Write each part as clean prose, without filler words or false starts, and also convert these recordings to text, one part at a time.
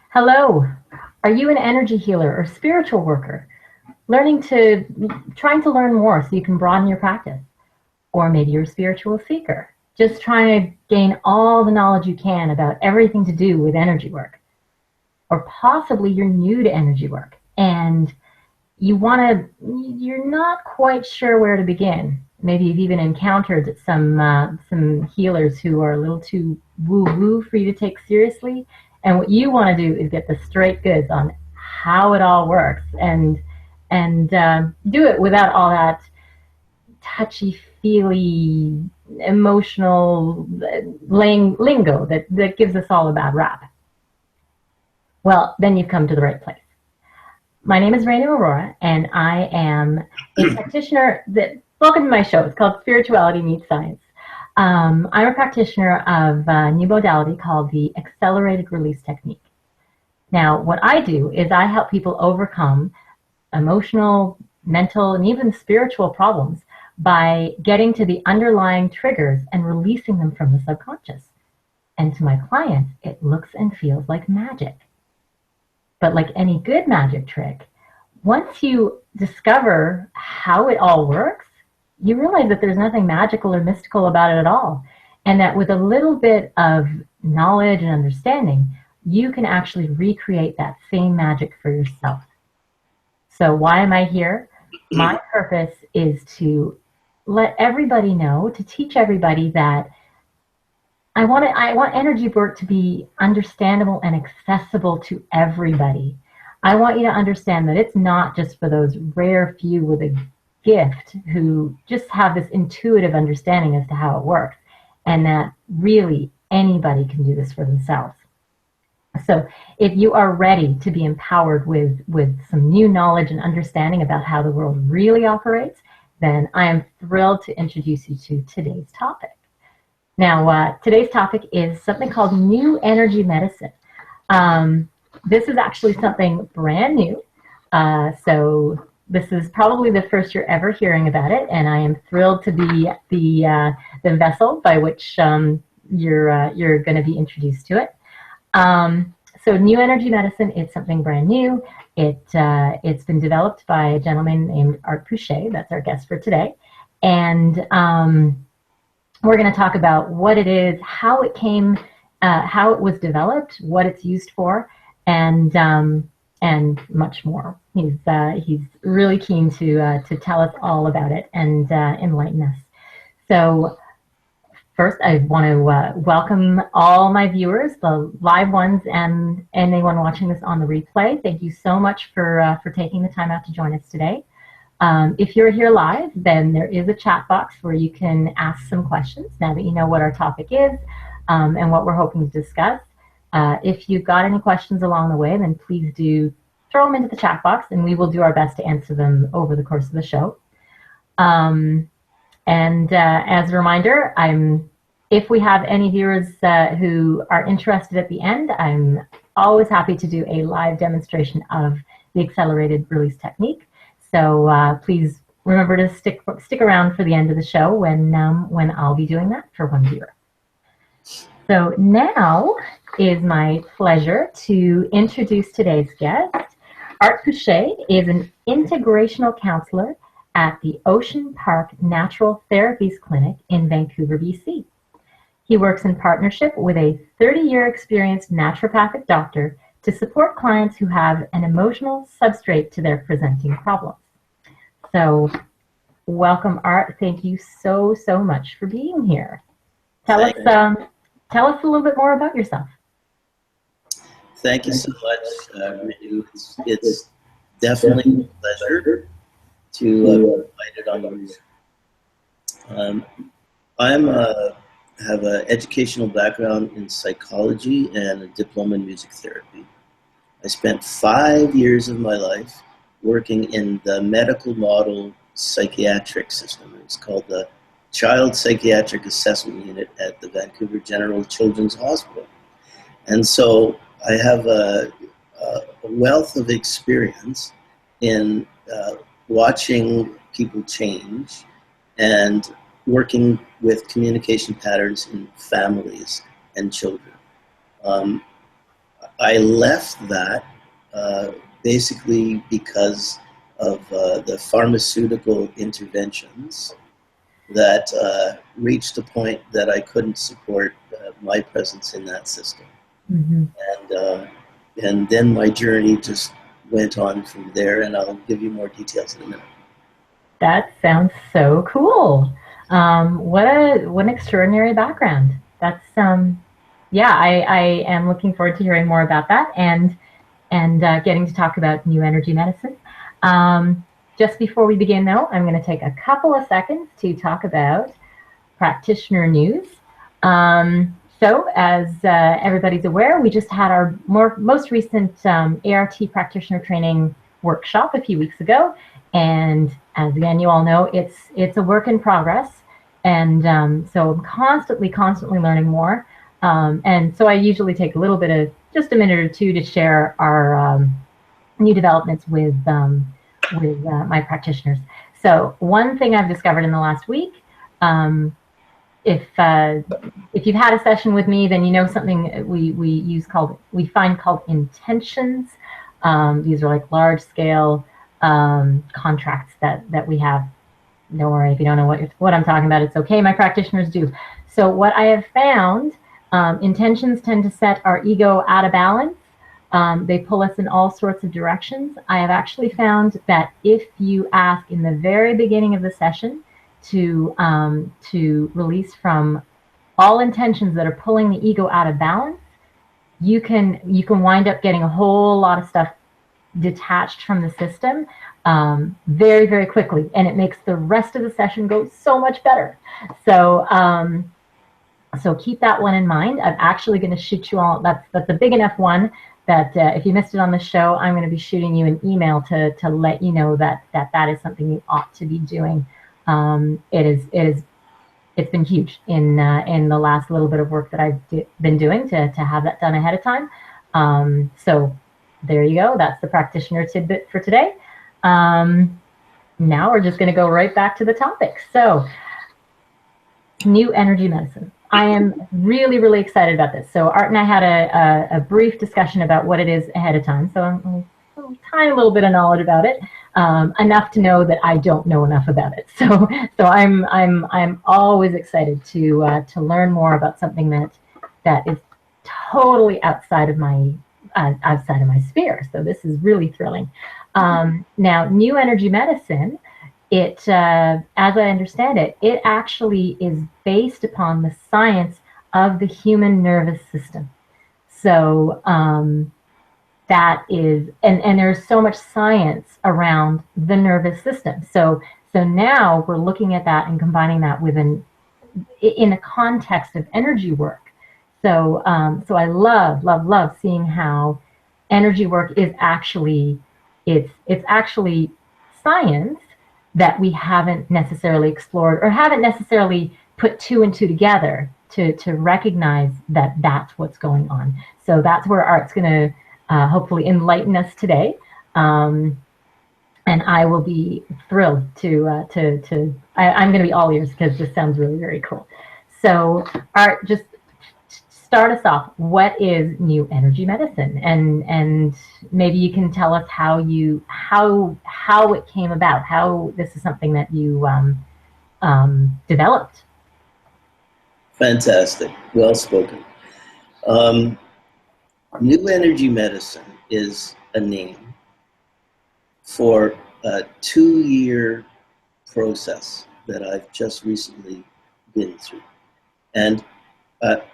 Hello. Are you an energy healer or spiritual worker? Trying to learn more so you can broaden your practice? Or maybe you're a spiritual seeker, just trying to gain all the knowledge you can about everything to do with energy work. Or possibly you're new to energy work and you're not quite sure where to begin. Maybe you've even encountered some healers who are a little too woo-woo for you to take seriously. And what you want to do is get the straight goods on how it all works and do it without all that touchy-feely, emotional lingo that gives us all a bad rap. Well, then you've come to the right place. My name is Renu Arora, and I am a practitioner welcome to my show. It's called Spirituality Meets Science. I'm a practitioner of a new modality called the accelerated release technique. Now, what I do is I help people overcome emotional, mental, and even spiritual problems by getting to the underlying triggers and releasing them from the subconscious. And to my clients, it looks and feels like magic. But like any good magic trick, once you discover how it all works, you realize that there's nothing magical or mystical about it at all. And that with a little bit of knowledge and understanding, you can actually recreate that same magic for yourself. So why am I here? My purpose is to let everybody know, to teach everybody that I want energy work to be understandable and accessible to everybody. I want you to understand that it's not just for those rare few with a gift who just have this intuitive understanding as to how it works, and that really anybody can do this for themselves. So if you are ready to be empowered with some new knowledge and understanding about how the world really operates, then I am thrilled to introduce you to today's topic. Now, today's topic is something called new energy medicine. This is actually something brand new. So this is probably the first you're ever hearing about it, and I am thrilled to be the vessel by which you're going to be introduced to it. So new energy medicine is something brand new. It's been developed by a gentleman named Pouchet. That's our guest for today. And we're going to talk about what it is, how it came, how it was developed, what it's used for, and much more. He's really keen to tell us all about it and enlighten us. So first, I want to welcome all my viewers, the live ones and anyone watching this on the replay. Thank you so much for taking the time out to join us today. If you're here live, then there is a chat box where you can ask some questions now that you know what our topic is and what we're hoping to discuss. If you've got any questions along the way, then please do throw them into the chat box and we will do our best to answer them over the course of the show. And as a reminder, if we have any viewers who are interested at the end, I'm always happy to do a live demonstration of the accelerated release technique. So please remember to stick around for the end of the show when I'll be doing that for one viewer. So now is my pleasure to introduce today's guest. Art Pouchet is an integrational counselor at the Ocean Park Natural Therapies Clinic in Vancouver, BC. He works in partnership with a 30-year experienced naturopathic doctor to support clients who have an emotional substrate to their presenting problems. So, welcome, Art. Thank you so much for being here. Tell us a little bit more about yourself. Thank you so much, Renu. It's definitely a pleasure to be invited on yours. I have an educational background in psychology and a diploma in music therapy. I spent 5 years of my life working in the medical model psychiatric system. It's called the Child Psychiatric Assessment Unit at the Vancouver General Children's Hospital. And so I have a wealth of experience in watching people change and working with communication patterns in families and children. I left that basically because of the pharmaceutical interventions that reached a point that I couldn't support my presence in that system. Mm-hmm. And then my journey just went on from there, and I'll give you more details in a minute. That sounds so cool. What an extraordinary background. That's yeah, I am looking forward to hearing more about that and getting to talk about new energy medicine. Just before we begin, though, I'm going to take a couple of seconds to talk about practitioner news. So, as everybody's aware, we just had our most recent ART practitioner training workshop a few weeks ago, and as again you all know, it's a work in progress, and so I'm constantly learning more. And so I usually take a little bit of just a minute or two to share our new developments with my practitioners. So one thing I've discovered in the last week. If you've had a session with me, then you know something we find called intentions. These are like large scale contracts that we have. Don't worry if you don't know what I'm talking about. It's okay. My practitioners do. So what I have found, intentions tend to set our ego out of balance. They pull us in all sorts of directions. I have actually found that if you ask in the very beginning of the session to release from all intentions that are pulling the ego out of balance, you can wind up getting a whole lot of stuff detached from the system very quickly, and it makes the rest of the session go so much better. So so keep that one in mind. I'm actually going to shoot you all. That's a big enough one that if you missed it on the show, I'm going to be shooting you an email to let you know that is something you ought to be doing. It's been huge in the last little bit of work that I've been doing to have that done ahead of time. So there you go. That's the practitioner tidbit for today. Now we're just going to go right back to the topic. So new energy medicine. I am really excited about this. So Art and I had a brief discussion about what it is ahead of time. So I'm a tiny little bit of knowledge about it, enough to know that I don't know enough about it. So I'm always excited to learn more about something that is totally outside of my sphere. So this is really thrilling. Now, new energy medicine. It, as I understand it, it actually is based upon the science of the human nervous system. So that is, and there's so much science around the nervous system. So now we're looking at that and combining that with in a context of energy work. So so I love seeing how energy work is actually it's actually science that we haven't necessarily explored or haven't necessarily put two and two together to recognize that that's what's going on. So that's where Art's going to hopefully enlighten us today. And I will be thrilled I'm going to be all ears because this sounds really cool. So Art, just start us off. What is new energy medicine, and maybe you can tell us how it came about, how this is something that you developed. Fantastic, well spoken. New energy medicine is a name for a 2-year process that I've just recently been through, and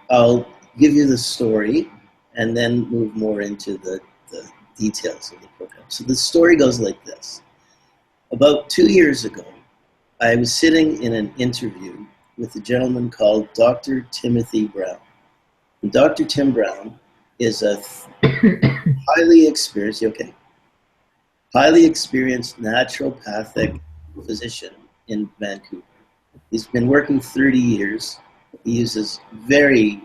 I'll give you the story and then move more into the details of the program. So the story goes like this. About 2 years ago, I was sitting in an interview with a gentleman called Dr. Timothy Brown. And Dr. Tim Brown is a highly experienced naturopathic physician in Vancouver. He's been working 30 years. He uses very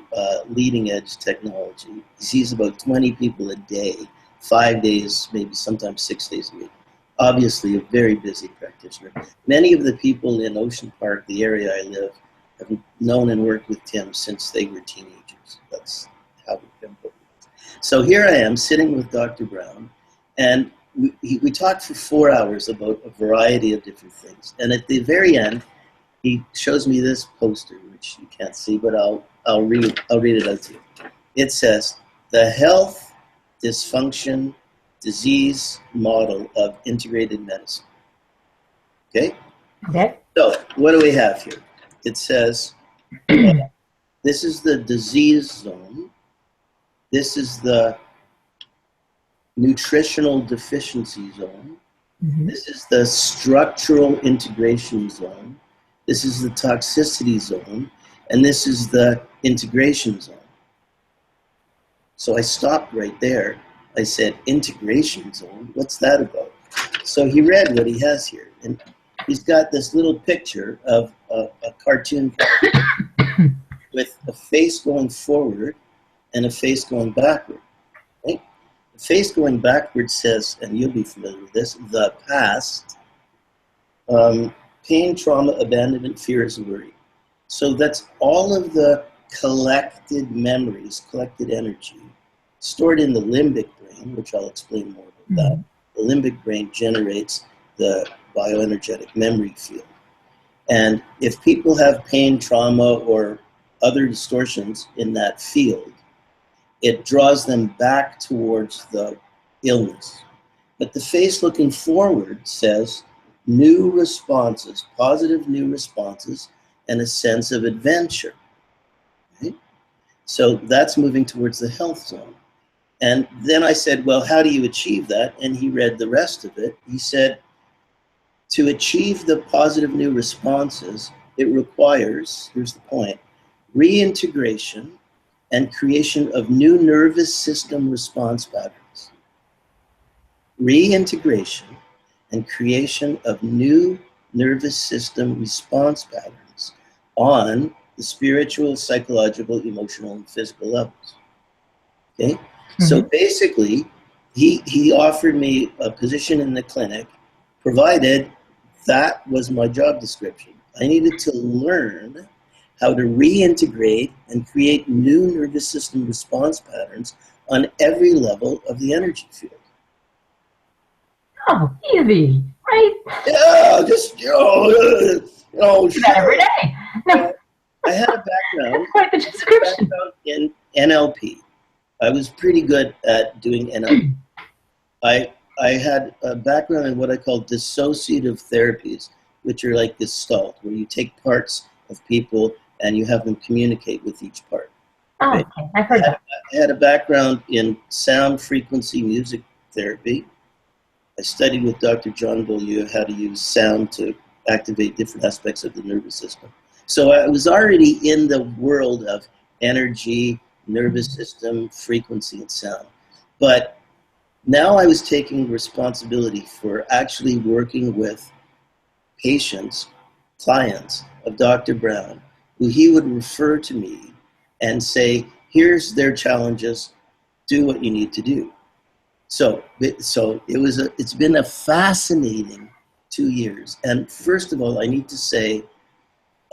leading edge technology. He sees about 20 people a day, 5 days, maybe sometimes 6 days a week. Obviously a very busy practitioner. Many of the people in Ocean Park, the area I live, have known and worked with Tim since they were teenagers. That's how we've been. So here I am sitting with Dr. Brown, and we talked for 4 hours about a variety of different things. And at the very end, he shows me this poster, which you can't see, but I'll read it out to you. It says, "The Health, Dysfunction, Disease Model of Integrated Medicine." Okay? Okay. So what do we have here? It says, this is the disease zone. This is the nutritional deficiency zone. Mm-hmm. This is the structural integration zone. This is the toxicity zone. And this is the integration zone. So I stopped right there. I said, integration zone? What's that about? So he read what he has here. And he's got this little picture of a cartoon with a face going forward and a face going backward. Right? The face going backward says, and you'll be familiar with this, the past, pain, trauma, abandonment, fears, and worry. So that's all of the collected memories, collected energy, stored in the limbic brain, which I'll explain more about that. The limbic brain generates the bioenergetic memory field. And if people have pain, trauma, or other distortions in that field, it draws them back towards the illness. But the face looking forward says new responses, positive new responses, and a sense of adventure. Right? So that's moving towards the health zone. And then I said, well, how do you achieve that? And he read the rest of it. He said, to achieve the positive new responses, it requires, here's the point, reintegration and creation of new nervous system response patterns. Reintegration and creation of new nervous system response patterns on the spiritual, psychological, emotional, and physical levels. Okay? Mm-hmm. So basically, he offered me a position in the clinic, provided that was my job description. I needed to learn how to reintegrate and create new nervous system response patterns on every level of the energy field. Oh, easy, right? Yeah, just, you know, do that every day. No. I had a background. That's quite the description. In NLP. I was pretty good at doing NLP. I had a background in what I call dissociative therapies, which are like Gestalt, where you take parts of people and you have them communicate with each part. Oh, right? Okay. I've heard that. I had a background in sound frequency music therapy. I studied with Dr. John Beaulieu how to use sound to activate different aspects of the nervous system. So I was already in the world of energy, nervous system, frequency, and sound. But now I was taking responsibility for actually working with patients, clients of Dr. Brown, who he would refer to me and say, here's their challenges, do what you need to do. So it's been a fascinating 2 years. And first of all, I need to say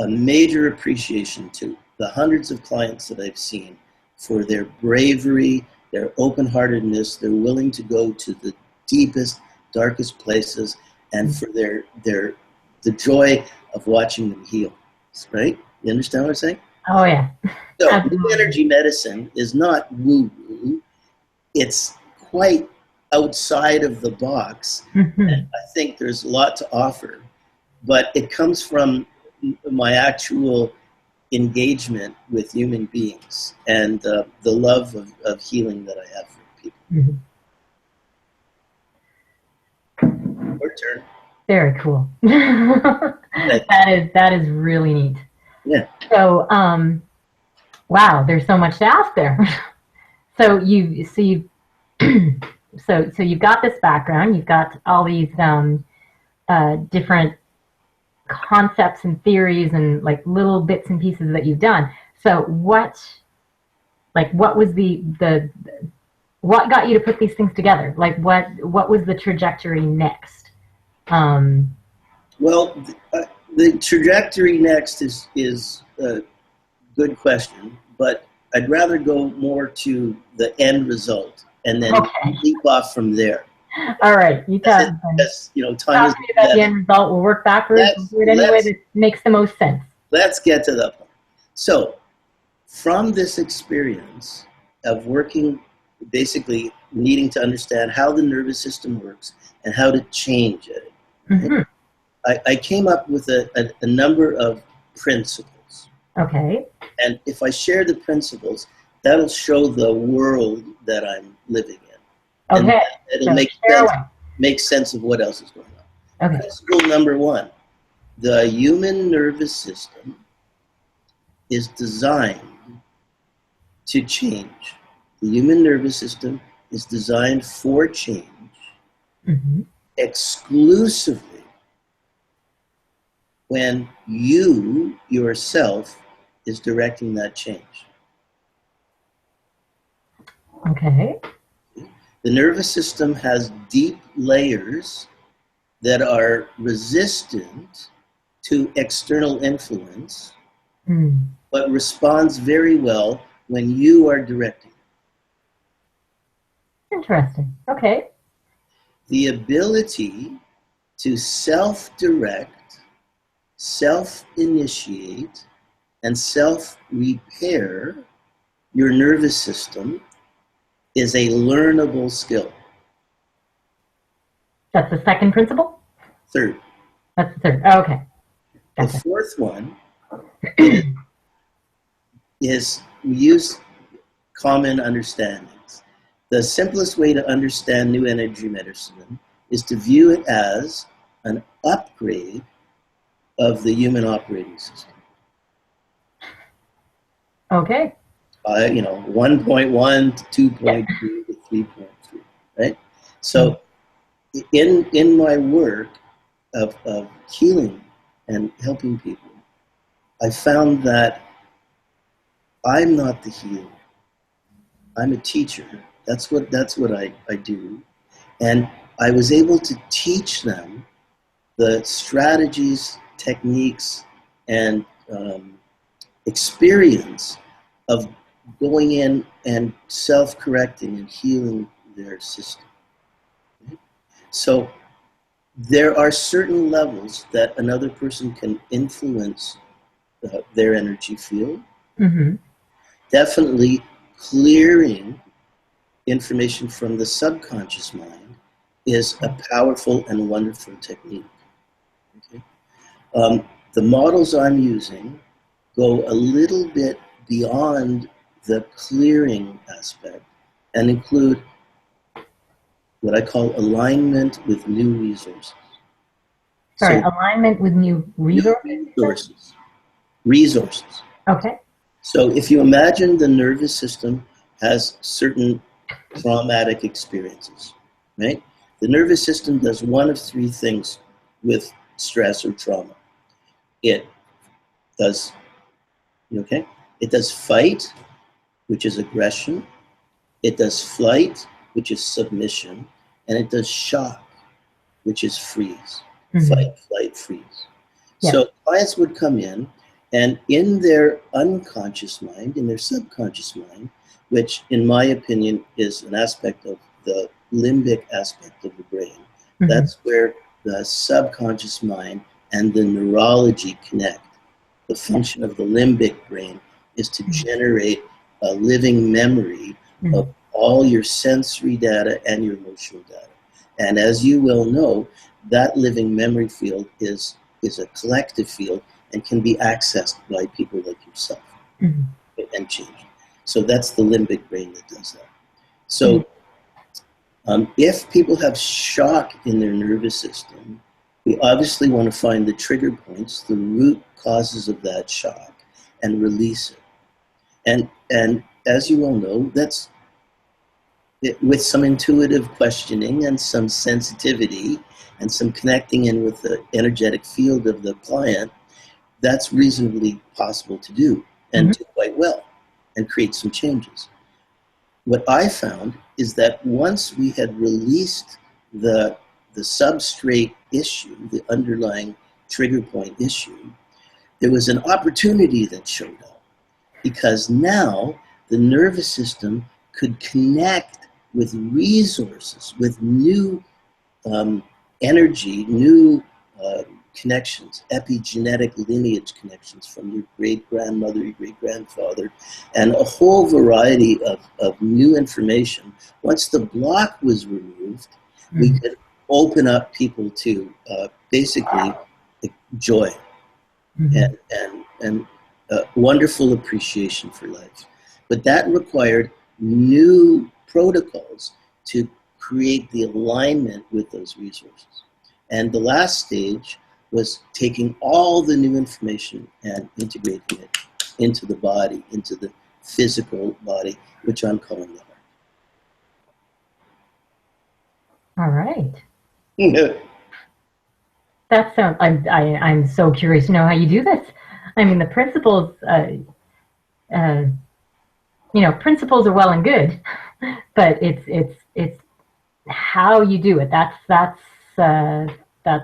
a major appreciation to the hundreds of clients that I've seen for their bravery, their open-heartedness, they're willing to go to the deepest, darkest places, and for the joy of watching them heal. Right? You understand what I'm saying? Oh, yeah. So, new energy medicine is not woo-woo. It's quite outside of the box. Mm-hmm. And I think there's a lot to offer. But it comes from my actual engagement with human beings and the love of healing that I have for people. Mm-hmm. Your turn. Very cool. That is really neat. Yeah. So, wow, there's so much to ask there. So you've got this background. You've got all these different concepts and theories and like little bits and pieces that you've done. So what was what got you to put these things together? Like what was the trajectory next? Well, the trajectory next is a good question, but I'd rather go more to the end result and then Okay. leap off from there. All right. You talk. Because, you know, time Talk is to me about the end result. We'll work backwards. We'll do it any way that makes the most sense. Let's get to the point. So, from this experience of working, basically needing to understand how the nervous system works and how to change it, Mm-hmm. I came up with a number of principles. Okay. And if I share the principles, that'll show the world that I'm living in. Okay. And it'll So make sense of what else is going on. Okay. Principle number one, the human nervous system is designed to change. The human nervous system is designed for change Mm-hmm. exclusively when you yourself is directing that change. Okay. The nervous system has deep layers that are resistant to external influence, but responds very well when you are directing. Interesting. Okay. The ability to self-direct, self-initiate, and self-repair your nervous system is a learnable skill. That's the second principle? Third. That's the third. Oh, okay. Gotcha. The fourth one is we use common understandings. The simplest way to understand new energy medicine is to view it as an upgrade of the human operating system. Okay. 1.1 to 2.2 to 3.3, right? So in my work of healing and helping people, I found that I'm not the healer. I'm a teacher. That's what I do. And I was able to teach them the strategies, techniques, and experience of going in and self-correcting and healing their system. So there are certain levels that another person can influence their energy field. Mm-hmm. Definitely clearing information from the subconscious mind is a powerful and wonderful technique. Okay? The models I'm using go a little bit beyond the clearing aspect and include what I call alignment with new resources. Sorry, alignment with new resources? Resources. Okay. So if you imagine the nervous system has certain traumatic experiences, right? The nervous system does one of three things with stress or trauma. It does, It does fight, which is aggression. It does flight, which is submission. And it does shock, which is freeze. Mm-hmm. Fight, flight, freeze. Yeah. So clients would come in, and in their unconscious mind, in their subconscious mind, which in my opinion is an aspect of the limbic aspect of the brain, mm-hmm. That's where the subconscious mind and the neurology connect. The function of the limbic brain is to generate a living memory mm-hmm. of all your sensory data and your emotional data. And as you well know, that living memory field is a collective field and can be accessed by people like yourself mm-hmm. and changed. So that's the limbic brain that does that. So if people have shock in their nervous system, we obviously want to find the trigger points, the root causes of that shock, and release it. And as you well know, that's with some intuitive questioning and some sensitivity and some connecting in with the energetic field of the client, that's reasonably possible to do and mm-hmm. do quite well and create some changes. What I found is that once we had released the substrate issue, the underlying trigger point issue, there was an opportunity that showed up, because now the nervous system could connect with resources, with new energy, new connections, epigenetic lineage connections from your great-grandmother, your great-grandfather, and a whole variety of new information. Once the block was removed, we could open up people to basically joy and wonderful appreciation for life. But that required new protocols to create the alignment with those resources. And the last stage was taking all the new information and integrating it into the body, into the physical body, which I'm calling the heart. All right. That sounds. I'm so curious to know how you do this. I mean, the principles. Principles are well and good, but it's how you do it. That's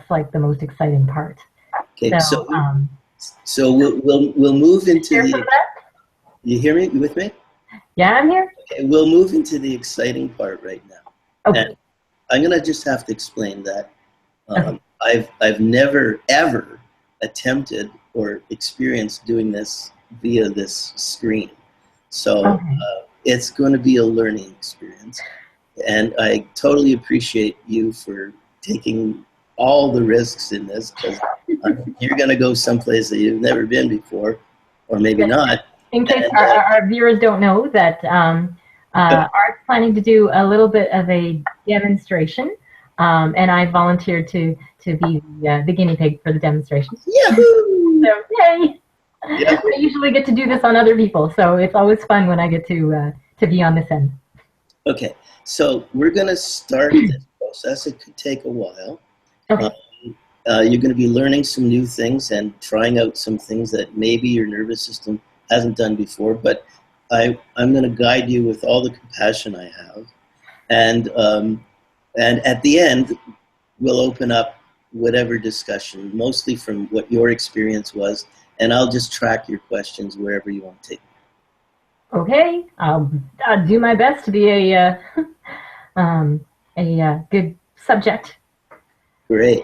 like the most exciting part. Okay, so we'll move into the. You hear me? You with me? Yeah, I'm here. Okay, we'll move into the exciting part right now. Okay. And I'm gonna just have to explain that I've never ever attempted or experienced doing this via this screen, so it's going to be a learning experience, and I totally appreciate you for taking all the risks in this, because you're going to go someplace that you've never been before, or maybe not. In case our viewers don't know that Art's planning to do a little bit of a demonstration, and I volunteered to be the guinea pig for the demonstration. Yahoo! So, yay! I usually get to do this on other people, so it's always fun when I get to be on this end. Okay, so we're going to start this process. It could take a while. Okay. You're going to be learning some new things and trying out some things that maybe your nervous system hasn't done before, but I'm going to guide you with all the compassion I have. And at the end, we'll open up whatever discussion, mostly from what your experience was, and I'll just track your questions wherever you want to take them. Okay, I'll do my best to be a good subject. Great.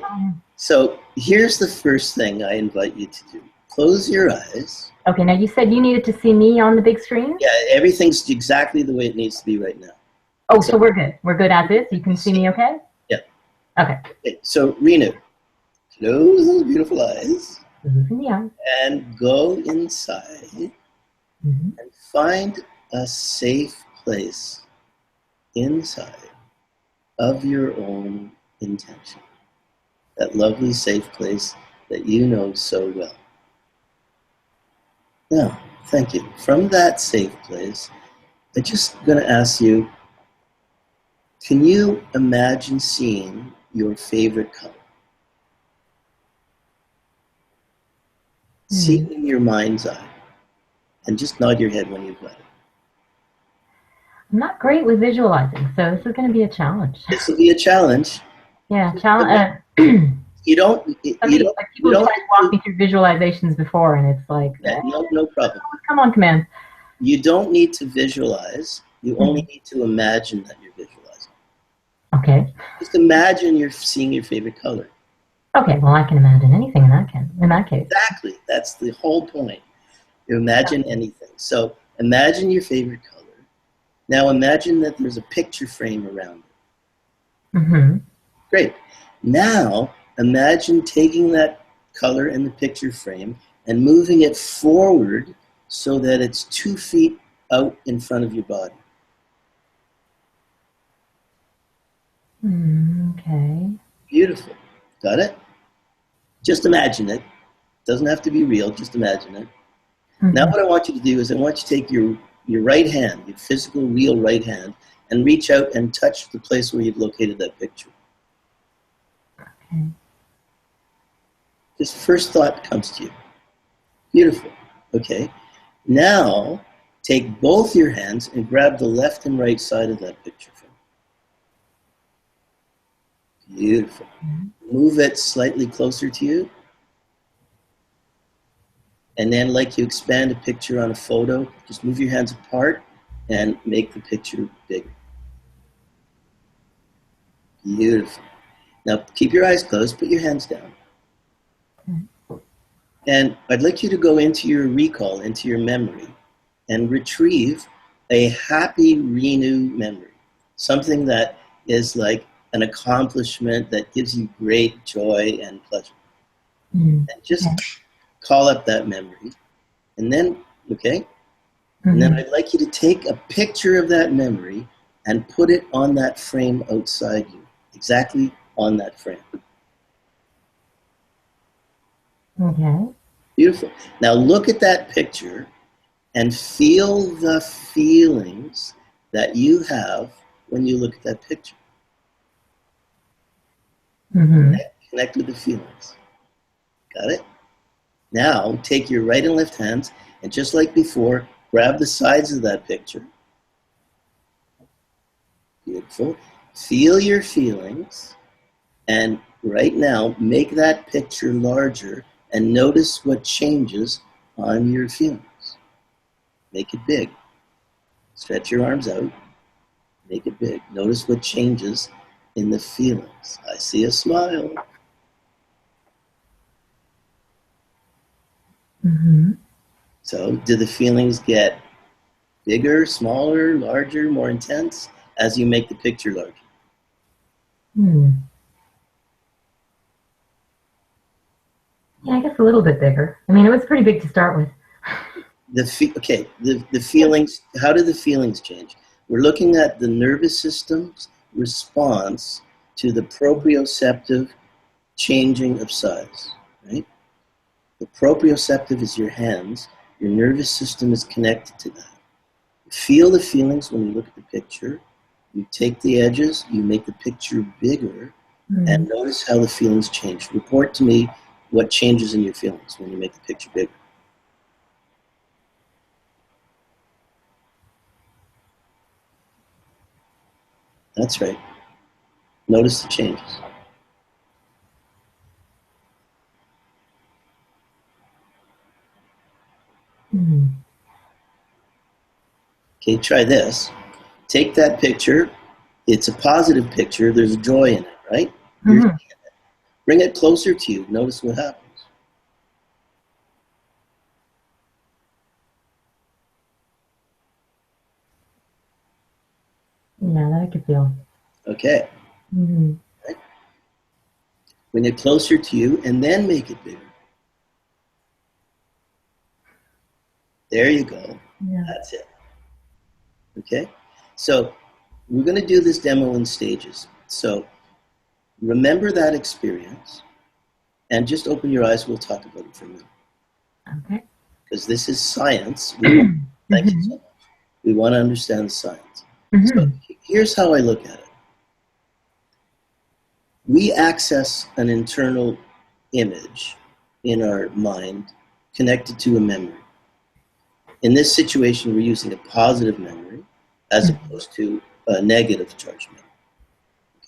So here's the first thing I invite you to do. Close your eyes. Okay, now you said you needed to see me on the big screen? Yeah, everything's exactly the way it needs to be right now. Oh, so we're good. We're good at this? You can see me okay? Yeah. Okay. So, Renu, close those beautiful eyes Yeah. and go inside and find a safe place inside of your own intention. That lovely safe place that you know so well. Now, thank you. From that safe place, I'm just going to ask you, can you imagine seeing your favorite color? See it in your mind's eye, and just nod your head when you've got it. I'm not great with visualizing, so this is going to be a challenge. This will be a challenge. Yeah, challenge. People tried to walk me through visualizations before, and it's like, no problem. Come on, command. You don't need to visualize. You only need to imagine that you're visualizing. Okay. Just imagine you're seeing your favorite color. Okay, well, I can imagine anything in that case. Exactly. That's the whole point. You imagine anything. So imagine your favorite color. Now imagine that there's a picture frame around it. Mm-hmm. Great. Now imagine taking that color in the picture frame and moving it forward so that it's 2 feet out in front of your body. Okay. Beautiful. Got it? Just imagine it. Doesn't have to be real. Just imagine it. Mm-hmm. Now what I want you to do is I want you to take your right hand, your physical, real right hand, and reach out and touch the place where you've located that picture. Okay. Just first thought comes to you. Beautiful. Okay. Now take both your hands and grab the left and right side of that picture frame. Beautiful. Mm-hmm. Move it slightly closer to you. And then like you expand a picture on a photo, just move your hands apart and make the picture bigger. Beautiful. Now keep your eyes closed, put your hands down. And I'd like you to go into your recall, into your memory, and retrieve a happy Renu memory. Something that is like an accomplishment that gives you great joy and pleasure. And just call up that memory. And then, okay? And then I'd like you to take a picture of that memory and put it on that frame outside you. Exactly on that frame. Okay. Beautiful. Now look at that picture and feel the feelings that you have when you look at that picture. Connect with the feelings. Got it? Now take your right and left hands and just like before, grab the sides of that picture. Beautiful. Feel your feelings. And right now, make that picture larger and notice what changes on your feelings. Make it big. Stretch your arms out. Make it big. Notice what changes in the feelings. I see a smile. So, do the feelings get bigger, smaller, larger, more intense as you make the picture larger? Yeah, I guess a little bit bigger. I mean, it was pretty big to start with. The feelings, how do the feelings change? We're looking at the nervous system's response to the proprioceptive changing of size, right? The proprioceptive is your hands. Your nervous system is connected to that. Feel the feelings when you look at the picture. You take the edges, you make the picture bigger, and notice how the feelings change. Report to me what changes in your feelings when you make the picture bigger. That's right. Notice the changes. Okay, try this. Take that picture. It's a positive picture. There's joy in it, right? Bring it closer to you. Notice what happens. Yeah, that I could feel. Okay. Right? Bring it closer to you and then make it bigger. There you go. Yeah. That's it. Okay? So we're going to do this demo in stages. So remember that experience and just open your eyes. We'll talk about it for a minute. Okay. Because this is science. Thank you so much. We want to understand the science. So here's how I look at it. We access an internal image in our mind connected to a memory. In this situation, we're using a positive memory as opposed to a negative charge memory.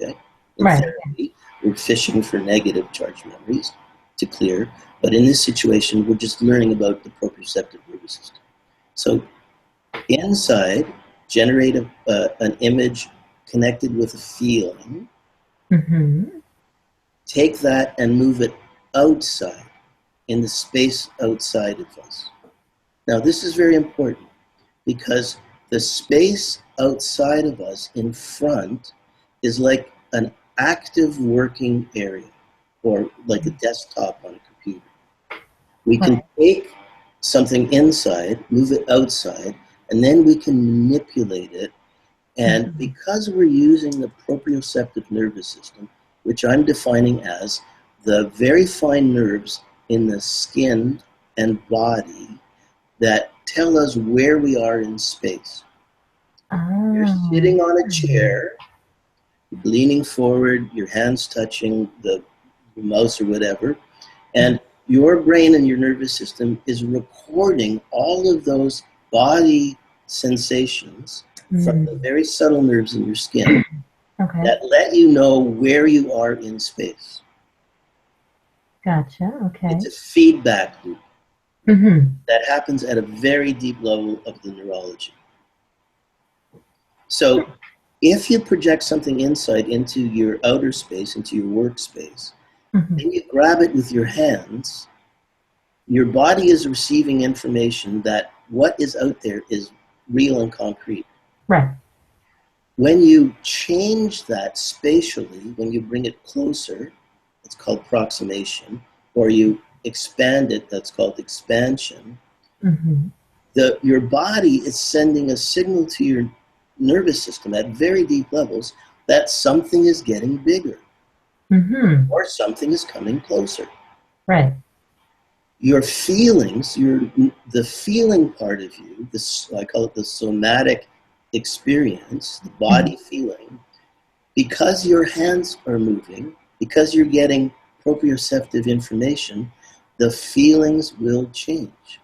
Okay? In therapy, we're fishing for negative charge memories to clear, but in this situation, we're just learning about the proprioceptive nervous system. So inside, generate an image connected with a feeling. Take that and move it outside, in the space outside of us. Now, this is very important because the space outside of us in front is like an active working area or like a desktop on a computer. We can take something inside, move it outside, and then we can manipulate it. And because we're using the proprioceptive nervous system, which I'm defining as the very fine nerves in the skin and body that tell us where we are in space. You're sitting on a chair, leaning forward, your hands touching the mouse or whatever, and your brain and your nervous system is recording all of those body sensations from the very subtle nerves in your skin that let you know where you are in space. Gotcha. Okay. It's a feedback loop. Mm-hmm. That happens at a very deep level of the neurology. So if you project something inside into your outer space, into your workspace, Mm-hmm. then you grab it with your hands, your body is receiving information that what is out there is real and concrete. Right. When you change that spatially, when you bring it closer, it's called proximation, or you expand it, that's called expansion. Mm-hmm. Your body is sending a signal to your nervous system at very deep levels that something is getting bigger, Mm-hmm. or something is coming closer. Right. Your feelings, the feeling part of you, this, I call it the somatic experience, the body feeling, because your hands are moving, because you're getting proprioceptive information, the feelings will change.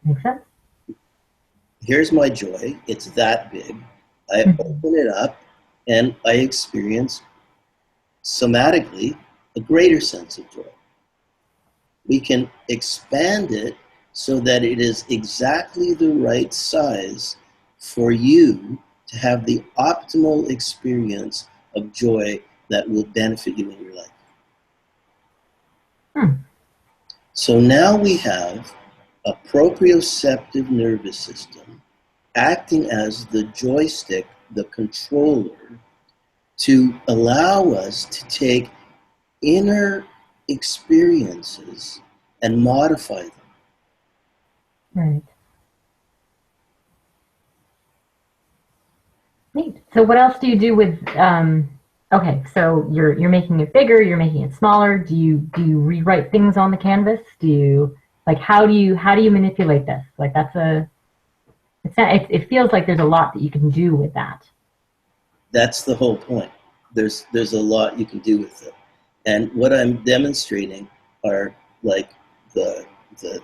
Makes sense. Here's my joy. It's that big. I Mm-hmm. open it up and I experience somatically a greater sense of joy. We can expand it so that it is exactly the right size for you to have the optimal experience of joy that will benefit you in your life. Hmm. So now we have a proprioceptive nervous system acting as the joystick, the controller, to allow us to take inner experiences and modify them. Right. Neat. So what else do you do with okay, so you're making it bigger, you're making it smaller. Do you rewrite things on the canvas? Do you like how do you manipulate this? Like that's a it feels like there's a lot that you can do with that. That's the whole point. There's a lot you can do with it. And what I'm demonstrating are like the the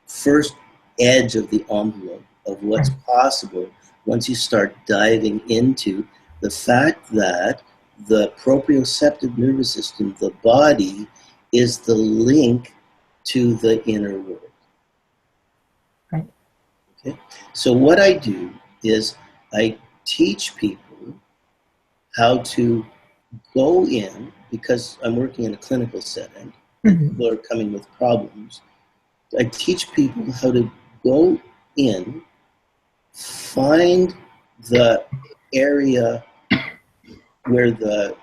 first edge of the envelope of what's Right. possible once you start diving into the fact that the proprioceptive nervous system, the body, is the link to the inner world. Right. Okay? So what I do is I teach people how to go in, because I'm working in a clinical setting and Mm-hmm. people are coming with problems. I teach people how to go in, find the area where the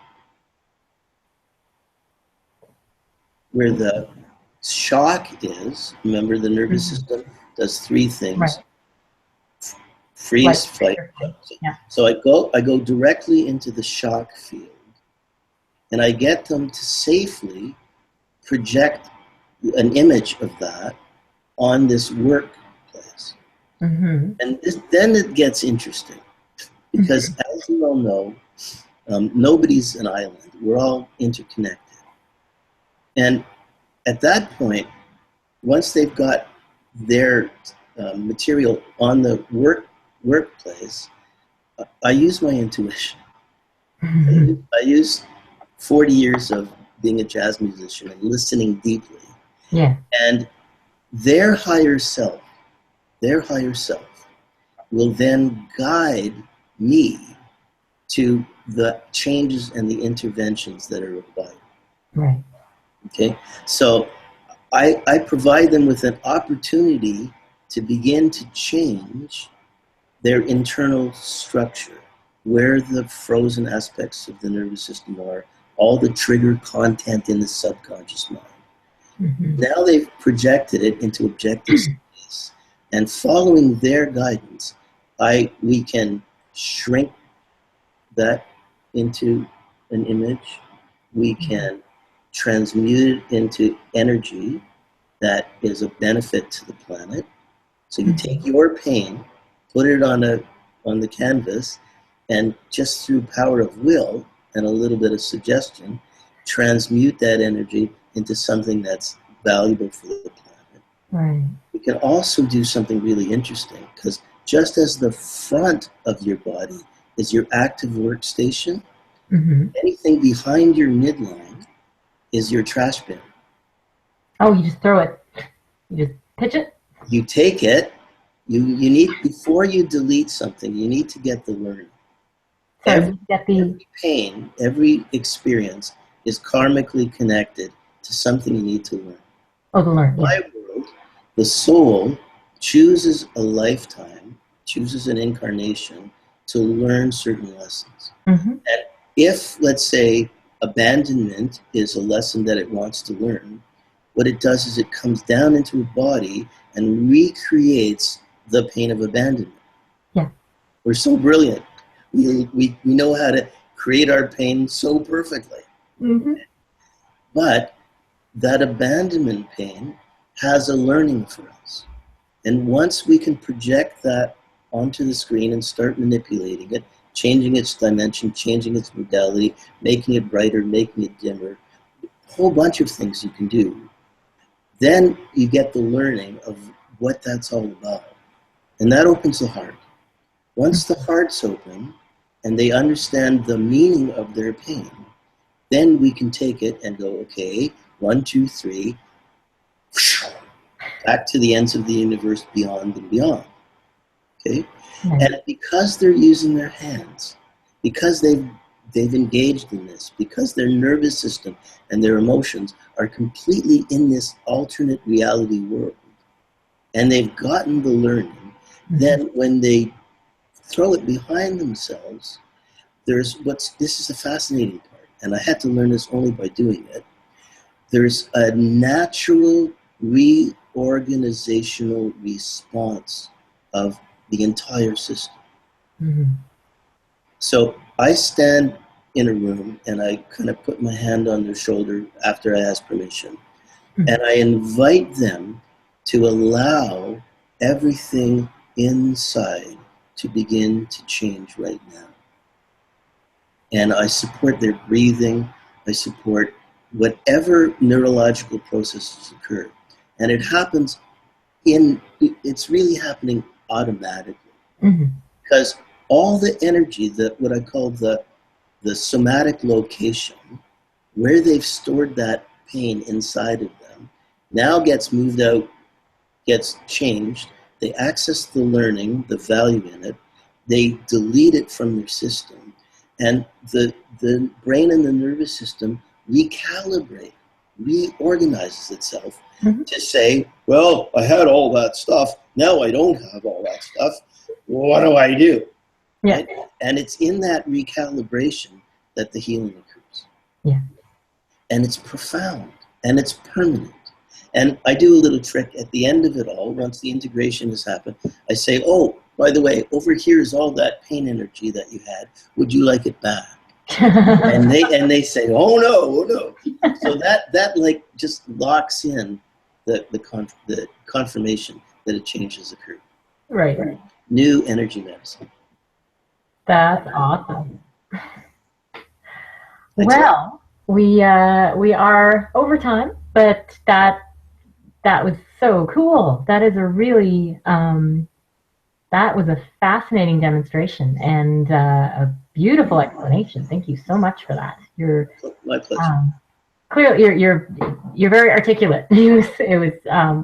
shock is. Remember, the nervous Mm-hmm. system does three Right. things: freeze, Like fight, yeah. Yeah. so I go directly into the shock field, and I get them to safely project an image of that on this workplace. Mm-hmm. And then it gets interesting because, Mm-hmm. as you all know, nobody's an island. We're all interconnected. And at that point, once they've got their material on the workplace, I use my intuition. Mm-hmm. I use 40 years of being a jazz musician and listening deeply. Yeah. And their higher self, their higher self will then guide me to the changes and the interventions that are required. Right. Okay, so I provide them with an opportunity to begin to change their internal structure, where the frozen aspects of the nervous system are, all the trigger content in the subconscious mind. Mm-hmm. Now they've projected it into objective space, and following their guidance, we can shrink that into an image. We can transmute it into energy that is a benefit to the planet. So you Mm-hmm. take your pain, put it on the canvas, and just through power of will and a little bit of suggestion, transmute that energy into something that's valuable for the planet. Right. We can also do something really interesting, because just as the front of your body is your active workstation, Mm-hmm. anything behind your midline is your trash bin. Oh, you just throw it. You just pitch it? You take it, you need, before you delete something, you need to get the learning. Sorry, you get the... Every pain, every experience is karmically connected to something you need to learn. Oh, the learn, In my world, the soul chooses a lifetime, chooses an incarnation to learn certain lessons. Mm-hmm. And if, let's say, abandonment is a lesson that it wants to learn, what it does is it comes down into a body and recreates the pain of abandonment. Yeah. We're so brilliant. We know how to create our pain so perfectly. Mm-hmm. But that abandonment pain has a learning for us. And once we can project that onto the screen and start manipulating it, changing its dimension, changing its modality, making it brighter, making it dimmer, a whole bunch of things you can do, then you get the learning of what that's all about. And that opens the heart. Once the heart's open and they understand the meaning of their pain, then we can take it and go, okay, 1, 2, 3, back to the ends of the universe, beyond and beyond. Okay? Nice. And because they're using their hands, because they've engaged in this, because their nervous system and their emotions are completely in this alternate reality world, and they've gotten the learning, then when they throw it behind themselves, this is a fascinating part, and I had to learn this only by doing it. There's a natural reorganizational response of the entire system. Mm-hmm. So I stand in a room and I kind of put my hand on their shoulder after I ask permission, and I invite them to allow everything inside to begin to change right now. And I support their breathing, I support whatever neurological processes occur. And it happens it's really happening automatically. Mm-hmm. Because all the energy, what I call the somatic location, where they've stored that pain inside of them, now gets moved out, gets changed. They access the learning, the value in it. They delete it from their system. And the brain and the nervous system reorganizes itself to say, well, I had all that stuff. Now I don't have all that stuff. What do I do? Yeah. Right? And it's in that recalibration that the healing occurs. Yeah. And it's profound and it's permanent. And I do a little trick at the end of it all. Once the integration has happened, I say, oh, by the way, over here is all that pain energy that you had. Would you like it back? and they say, oh no. So that like just locks in the confirmation that a change has occurred. Right. New energy medicine. That's awesome. Well, we are over time, but that was so cool. That is a really that was a fascinating demonstration and a beautiful explanation. Thank you so much for that. My pleasure. Clearly, you're very articulate. It was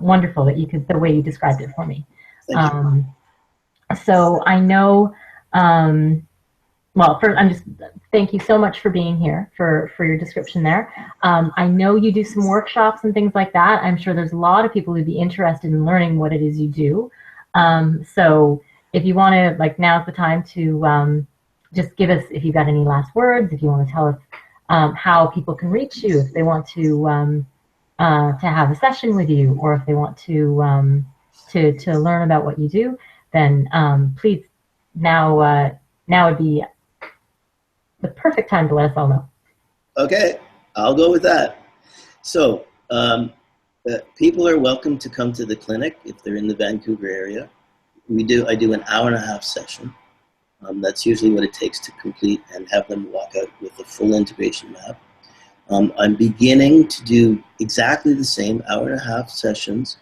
wonderful that the way you described it for me. Thank you. So I know. Well, first, thank you so much for being here for your description there. I know you do some workshops and things like that. I'm sure there's a lot of people who'd be interested in learning what it is you do. So if you want to, like, now's the time to just give us, if you've got any last words, if you want to tell us how people can reach you, if they want to have a session with you, or if they want to learn about what you do, then please, now would be the perfect time to let us all know. Okay, I'll go with that. So people are welcome to come to the clinic if they're in the Vancouver area. I do an hour-and-a-half session. That's usually what it takes to complete and have them walk out with a full integration map. I'm beginning to do exactly the same hour-and-a-half sessions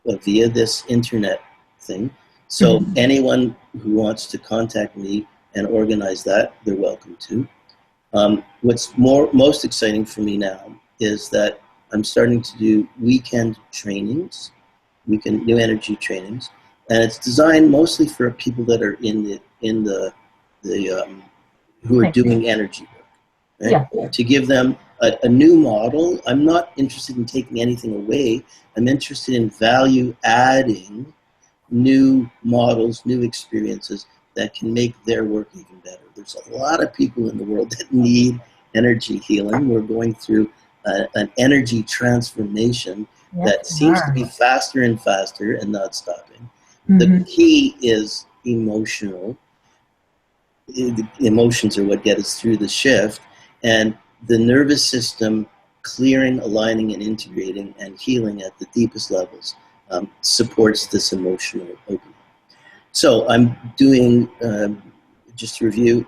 via this internet thing. So anyone who wants to contact me and organize that, they're welcome to. What's most exciting for me now is that I'm starting to do weekend trainings new energy trainings, and it's designed mostly for people that are who are doing energy work, right? Yeah. To give them a new model. I'm not interested in taking anything away. I'm interested in value adding new models, new experiences that can make their work even better. There's a lot of people in the world that need energy healing. We're going through an energy transformation that seems to be faster and faster and not stopping. The key is emotional. The emotions are what get us through the shift, and the nervous system clearing, aligning, and integrating and healing at the deepest levels supports this emotional opening. So I'm doing, just to review,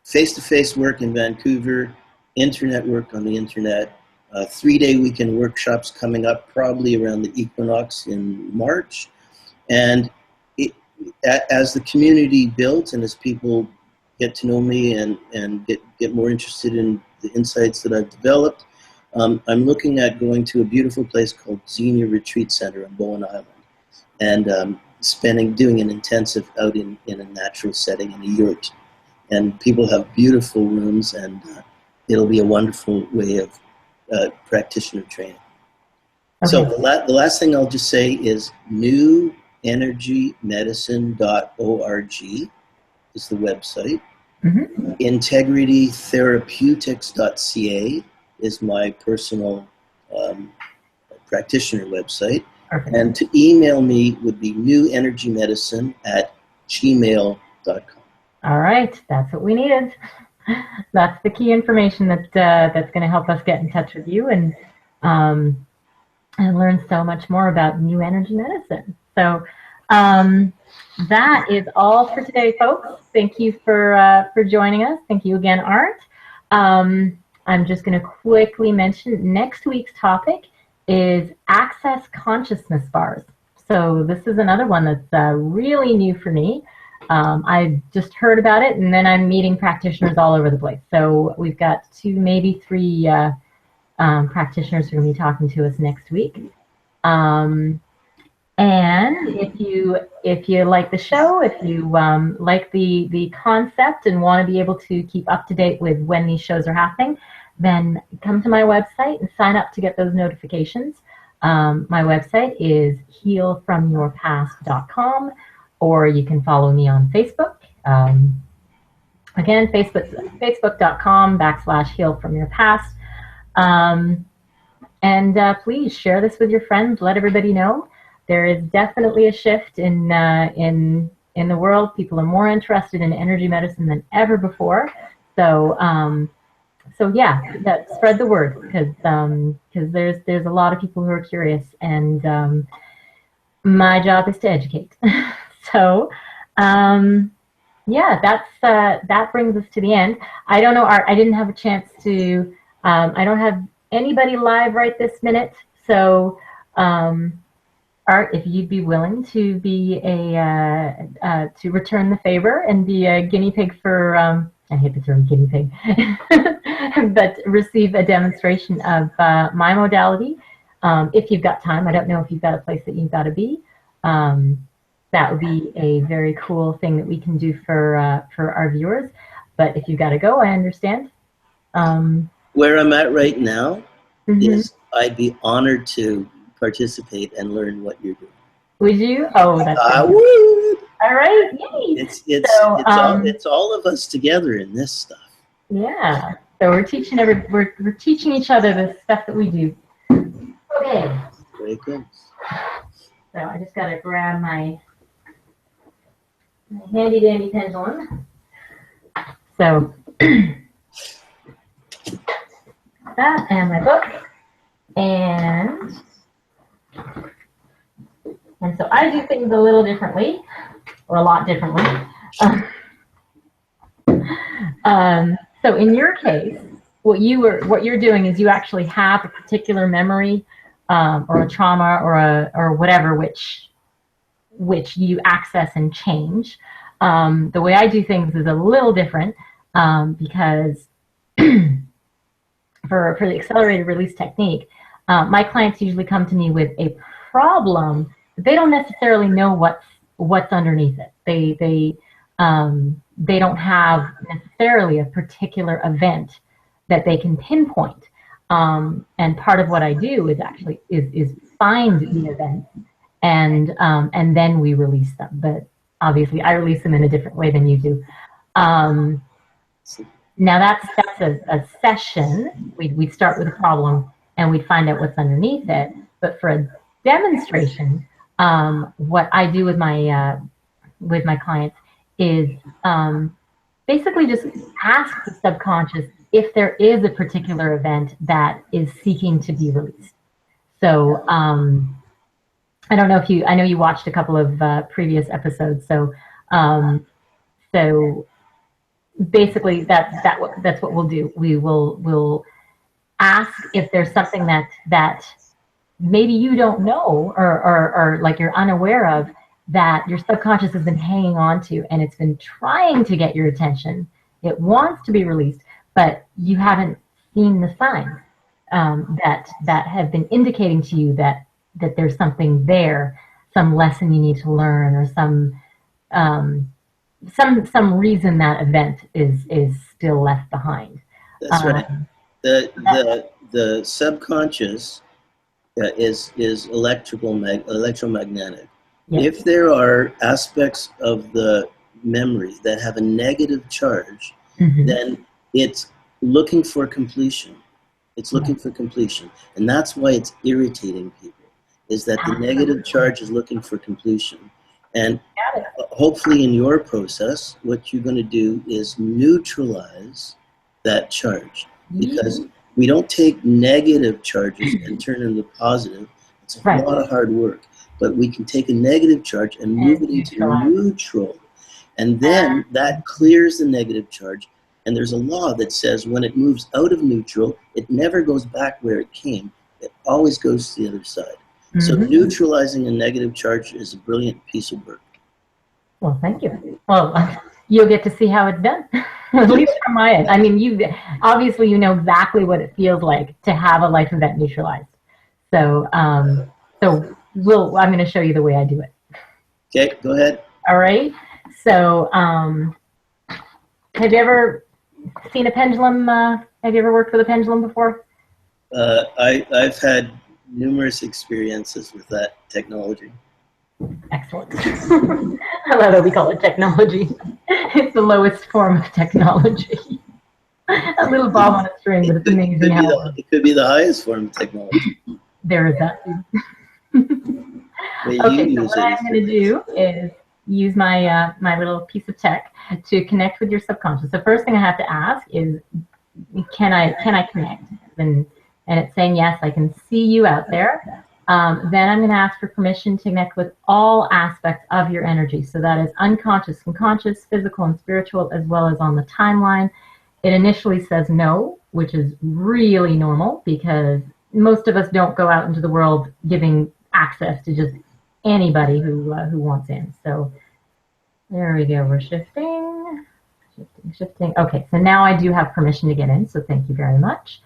face-to-face work in Vancouver, internet work on the internet, 3-day weekend workshops coming up probably around the equinox in March. And as the community builds and as people get to know me and get more interested in the insights that I've developed, I'm looking at going to a beautiful place called Xenia Retreat Center on Bowen Island, and doing an intensive out in a natural setting in a yurt. And people have beautiful rooms, and it'll be a wonderful way of practitioner training. Okay. So the last thing I'll just say is newenergymedicine.org is the website. Integritytherapeutics.ca is my personal practitioner website. Perfect. And to email me would be newenergymedicine@gmail.com. All right, that's what we needed. That's the key information that's going to help us get in touch with you and learn so much more about new energy medicine. So that is all for today, folks. Thank you for joining us. Thank you again, Art. I'm just going to quickly mention next week's topic is access consciousness bars. So this is another one that's really new for me. I just heard about it, and then I'm meeting practitioners all over the place. So we've got 2, maybe 3 practitioners who are going to be talking to us next week. And if you like the show, if you like the concept and want to be able to keep up to date with when these shows are happening, then come to my website and sign up to get those notifications. My website is healfromyourpast.com, or you can follow me on Facebook. Again, facebook.com/healfromyourpast. And please share this with your friends. Let everybody know. There is definitely a shift in the world. People are more interested in energy medicine than ever before. So yeah, spread the word, because there's a lot of people who are curious, and my job is to educate. So yeah, that brings us to the end. I don't know, Art, I didn't have a chance to. I don't have anybody live right this minute. So Art, if you'd be willing to be to return the favor and be a guinea pig for, I hate the term guinea pig, but receive a demonstration of my modality. If you've got time, I don't know if you've got a place that you've got to be. That would be a very cool thing that we can do for our viewers. But if you've got to go, I understand. Where I'm at right now is I'd be honored to participate and learn what you're doing. Would you? Oh, that's I would. All right, yay! It's all of us together in this stuff. Yeah. So we're teaching we're teaching each other the stuff that we do. Okay. Very good. So I just gotta grab my handy dandy pendulum. So that and my book, and so I do things a little differently, or a lot differently. So in your case, what you're doing is you actually have a particular memory, or a trauma, or whatever, which you access and change. The way I do things is a little different, because for the accelerated release technique, my clients usually come to me with a problem, but they don't necessarily know what's underneath it. They don't have necessarily a particular event that they can pinpoint. And part of what I do is actually is find the event, and then we release them. But obviously, I release them in a different way than you do. Now that's a session. We'd start with a problem and we'd find out what's underneath it. But for a demonstration, what I do with my clients is basically just ask the subconscious if there is a particular event that is seeking to be released. So I don't know if I know you watched a couple of previous episodes. So basically that's what we'll do. We'll ask if there's something that maybe you don't know or like you're unaware of, that your subconscious has been hanging on to, and it's been trying to get your attention. It wants to be released, but you haven't seen the signs that have been indicating to you that there's something there, some lesson you need to learn, or some reason that event is still left behind. That's right. The subconscious is electromagnetic. Yes. If there are aspects of the memory that have a negative charge, then it's looking for completion. It's looking for completion. And that's why it's irritating people, is that the negative charge is looking for completion. And hopefully in your process, what you're going to do is neutralize that charge. Because we don't take negative charges and turn them into positive. It's a lot of hard work. But we can take a negative charge and move it into neutral. And then that clears the negative charge. And there's a law that says when it moves out of neutral, it never goes back where it came. It always goes to the other side. So neutralizing a negative charge is a brilliant piece of work. Well, thank you. Well, you'll get to see how it's done, at least from my end. I mean, obviously you know exactly what it feels like to have a life event neutralized. So, I'm going to show you the way I do it. Okay, go ahead. All right. So, have you ever seen a pendulum? Have you ever worked with a pendulum before? I've had numerous experiences with that technology. Excellent. I love that we call it technology. It's the lowest form of technology. A little bob on a string, but it's amazing how it could be the highest form of technology. There is that too. Okay, so what I'm going to do is use my my little piece of tech to connect with your subconscious. The first thing I have to ask is, can I connect? And it's saying yes, I can see you out there. Then I'm going to ask for permission to connect with all aspects of your energy. So that is unconscious and conscious, physical and spiritual, as well as on the timeline. It initially says no, which is really normal because most of us don't go out into the world giving access to just anybody who wants in. So there we go. We're shifting. Okay, so now I do have permission to get in. So thank you very much.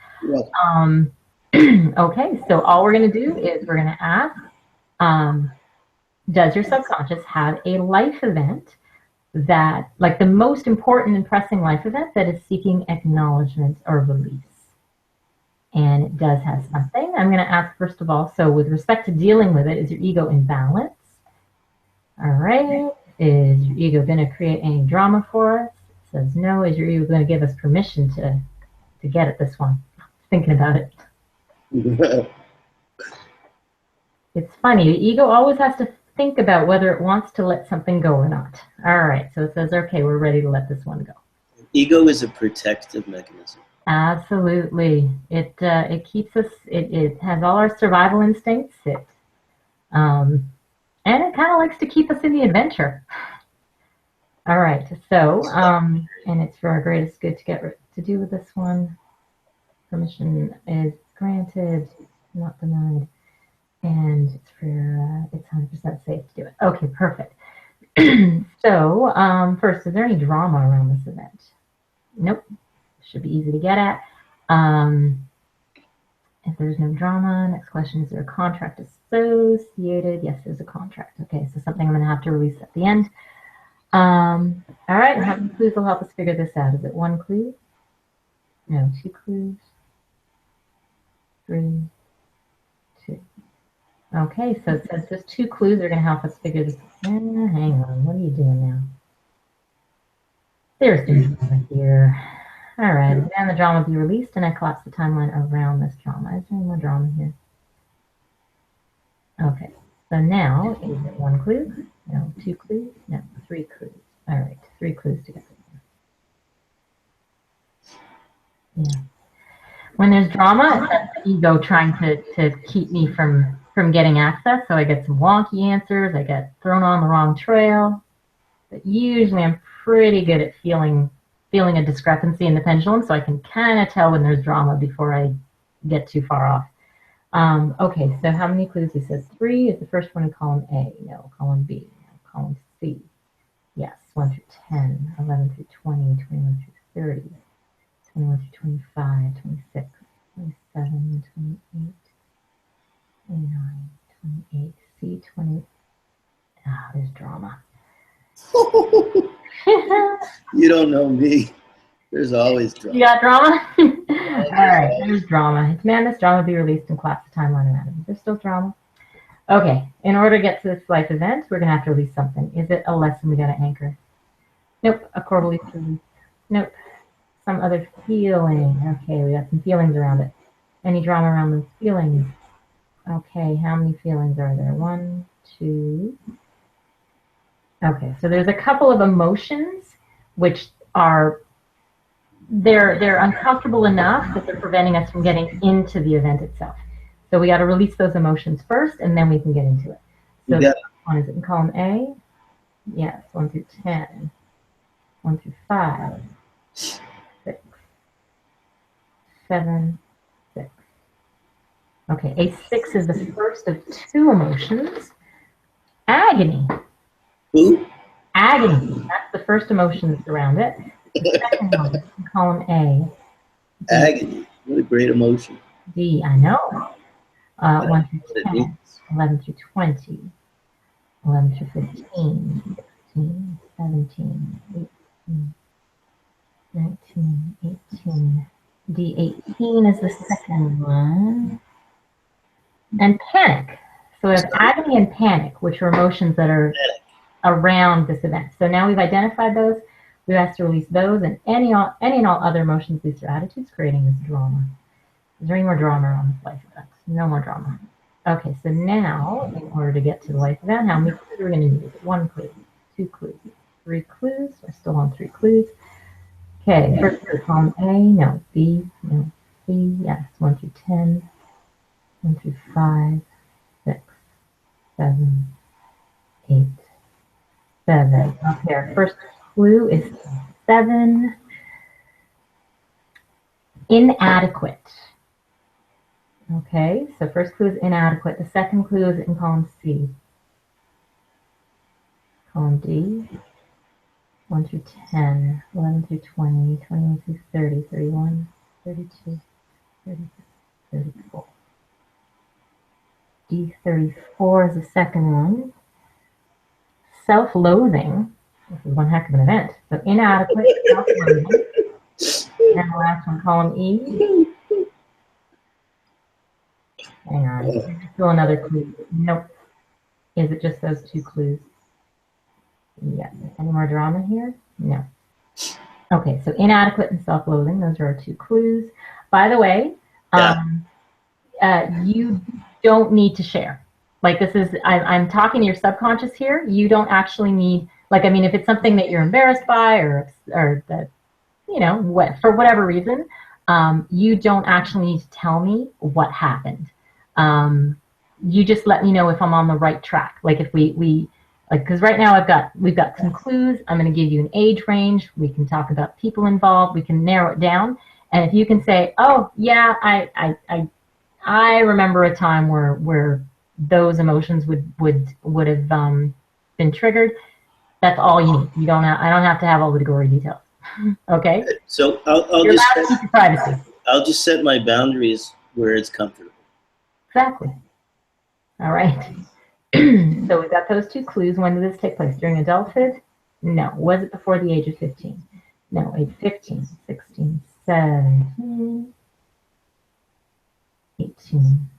Okay, so all we're going to do is we're going to ask, does your subconscious have a life event that, like the most important and pressing life event that is seeking acknowledgement or release? And it does have something. I'm going to ask first of all, so with respect to dealing with it, is your ego in balance? All right. Is your ego going to create any drama for us? It says no. Is your ego going to give us permission to get at this one? Thinking about it. It's funny. The ego always has to think about whether it wants to let something go or not. All right. So it says, okay, we're ready to let this one go. Ego is a protective mechanism. Absolutely. It keeps us, it has all our survival instincts. And it kind of likes to keep us in the adventure. All right. So, and it's for our greatest good to do with this one. Permission is granted, not denied. And it's for, it's 100% safe to do it. Okay, perfect. So, first, is there any drama around this event? Nope. Should be easy to get at. And If there's no drama, next question, is there a contract associated? Yes, there's a contract. Okay, so something I'm going to have to release at the end. All right, how many clues will help us figure this out? Is it 1 clue? No, 2 clues. 3, 2. Okay, so it says just 2 clues are going to help us figure this out. Hang on, what are you doing now? There's some drama here. All right, and the drama be released, and I collapse the timeline around this drama. Is there any more drama here? Okay, so now, is it 1 clue? No, 2 clues? No, 3 clues. All right, 3 clues together. Yeah. When there's drama, it's the ego trying to keep me from getting access, so I get some wonky answers, I get thrown on the wrong trail. But usually I'm pretty good at feeling a discrepancy in the pendulum, so I can kind of tell when there's drama before I get too far off. Okay, so how many clues? He says 3. Is the first one in column A? No. Column B? No. Column C? Yes. 1 through 10, 11 through 20, 21 through 30, 21 through 25, 26, 27, 28, 29, 28, C, 20. Ah, there's drama. You don't know me. There's always drama. You got drama? All right, there's drama. Demand this drama be released and collapse the timeline around it. There's still drama. Okay, in order to get to this life event, we're going to have to release something. Is it a lesson we got to anchor? Nope, a core belief release. Nope, some other feeling. Okay, we got some feelings around it. Any drama around those feelings? Okay, how many feelings are there? 1, 2. Okay, so there's a couple of emotions which are they're uncomfortable enough that they're preventing us from getting into the event itself. So we got to release those emotions first, and then we can get into it. So this one, is it in column A? Yes, 1 through 10, 1 through 5, 6, 7, 6. Okay, a 6 is the first of 2 emotions. Agony. Who? Agony. That's the first emotion that's around it. The second one, column A. D. Agony. What a great emotion. D, I know. 1 through 10, 11 through 20, 11 through 15, 16, 17, 18, 19, 18. D, 18 is the second one. And panic. So we have agony and panic, which are emotions that are around this event. So now we've identified those. We've asked to release those and any and all other emotions, beliefs, or attitudes creating this drama. Is there any more drama around this life event? No more drama. Okay, so now, in order to get to the life event, how many clues are we going to need? Is it 1 clue, 2 clues, 3 clues? We're still on 3 clues. Okay, first clue, column A, no. B, no. C, yes. 1 through 10, 1 through 5, 6, 7, 8, 7. Okay, our first clue is 7. Inadequate. Okay, so first clue is inadequate. The second clue is in column C. Column D, 1 through 10, 11 through 20, 21 through 30, 31, 32, 33, 34. D34 is the second one. Self-loathing. This is one heck of an event. So inadequate, self-loathing. And the last one, column E. Hang on. Is there still another clue? Nope. Is it just those 2 clues? Yes. Any more drama here? No. Okay, so inadequate and self-loathing. Those are our 2 clues. By the way, you don't need to share. Like this is, I'm talking to your subconscious here. You don't actually need, like, I mean, if it's something that you're embarrassed by or that, you know, what, for whatever reason, you don't actually need to tell me what happened. You just let me know if I'm on the right track. Like if we like, because right now we've got some clues. I'm going to give you an age range. We can talk about people involved. We can narrow it down. And if you can say, oh yeah, I remember a time where those emotions would have been triggered. That's all you need. You don't. I don't have to have all the gory details. Okay. So You're allowed to keep your privacy. I'll just set my boundaries where it's comfortable. Exactly. All right. So we've got those 2 clues. When did this take place? During adulthood? No. Was it before the age of 15? No. Age 15, 16, 17, 18,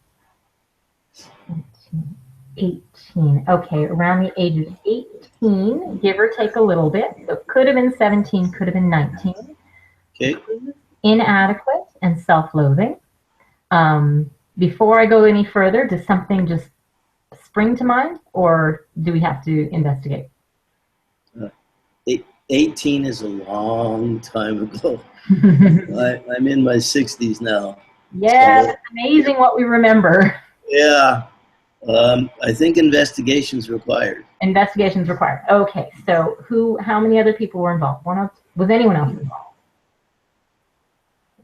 19, 18. Okay, around the age of 18, give or take a little bit. So it could have been 17, could have been 19. Okay. Inadequate and self-loathing. Before I go any further, does something just spring to mind, or do we have to investigate? 18 is a long time ago. I'm in my 60s now. Yeah, So, it's amazing what we remember. yeah. I think investigation's required. Investigations required. Okay, so how many other people were involved? Was anyone else involved?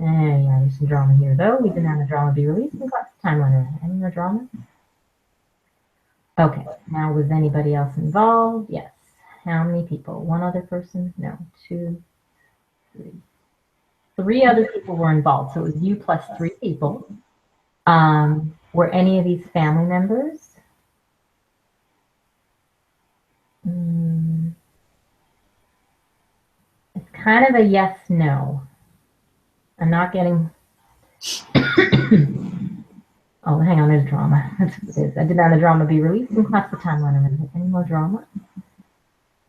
Yeah, there's some drama here, though. We didn't have the drama be released. We've got some time on it. Any more drama? Okay, now was anybody else involved? Yes. How many people? One other person? No. 2, 3. 3 other people were involved, so it was you plus 3 people. Were any of these family members? It's kind of a yes, no. I'm not getting... Oh, hang on, there's drama. That's what it is. I did not have the drama be released and class the timeline of it. Any more drama?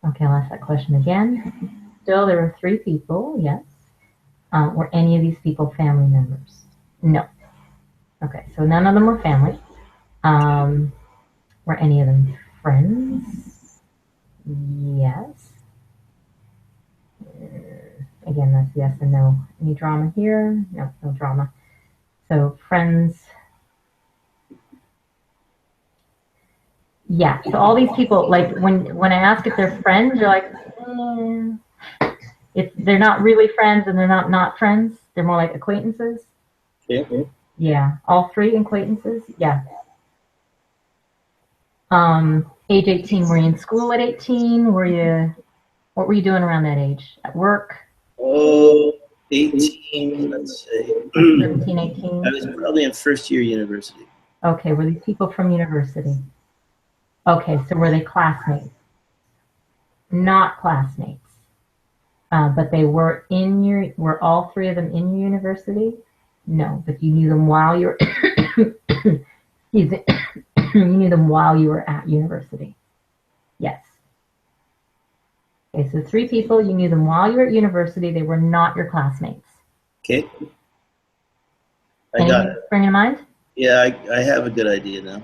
Okay, I'll ask that question again. Still, there were 3 people, yes. Were any of these people family members? No. Okay, so none of them were family. Were any of them friends? Yes. Again, that's yes and no. Any drama here? No, no drama. So friends. Yeah, so all these people, like when I ask if they're friends, you're like, they're not really friends and they're not friends. They're more like acquaintances. Okay. Yeah, all 3 acquaintances. Yeah. Age 18, were you in school at 18? What were you doing around that age? At work? Oh, 18, let's say. 17, 18? I was probably in first year university. Okay, were these people from university? Okay, so were they classmates? Not classmates. But they were were all 3 of them in your university? No, but you knew them while you were, excuse me, you knew them while you were at university. Yes. Okay, so 3 people, you knew them while you were at university. They were not your classmates. Okay. Anything spring in mind? Yeah, I have a good idea now.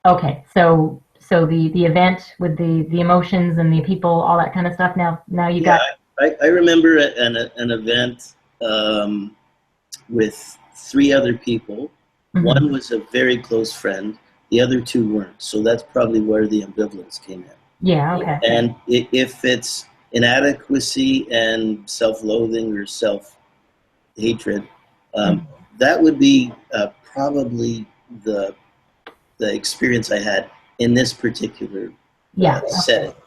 Okay, so the event with the emotions and the people, all that kind of stuff. Now you got. I remember an event with 3 other people. Mm-hmm. One was a very close friend. The other 2 weren't. So that's probably where the ambivalence came in. Yeah, okay. And if it's inadequacy and self-loathing or self-hatred, that would be probably the experience I had in this particular setting. Okay.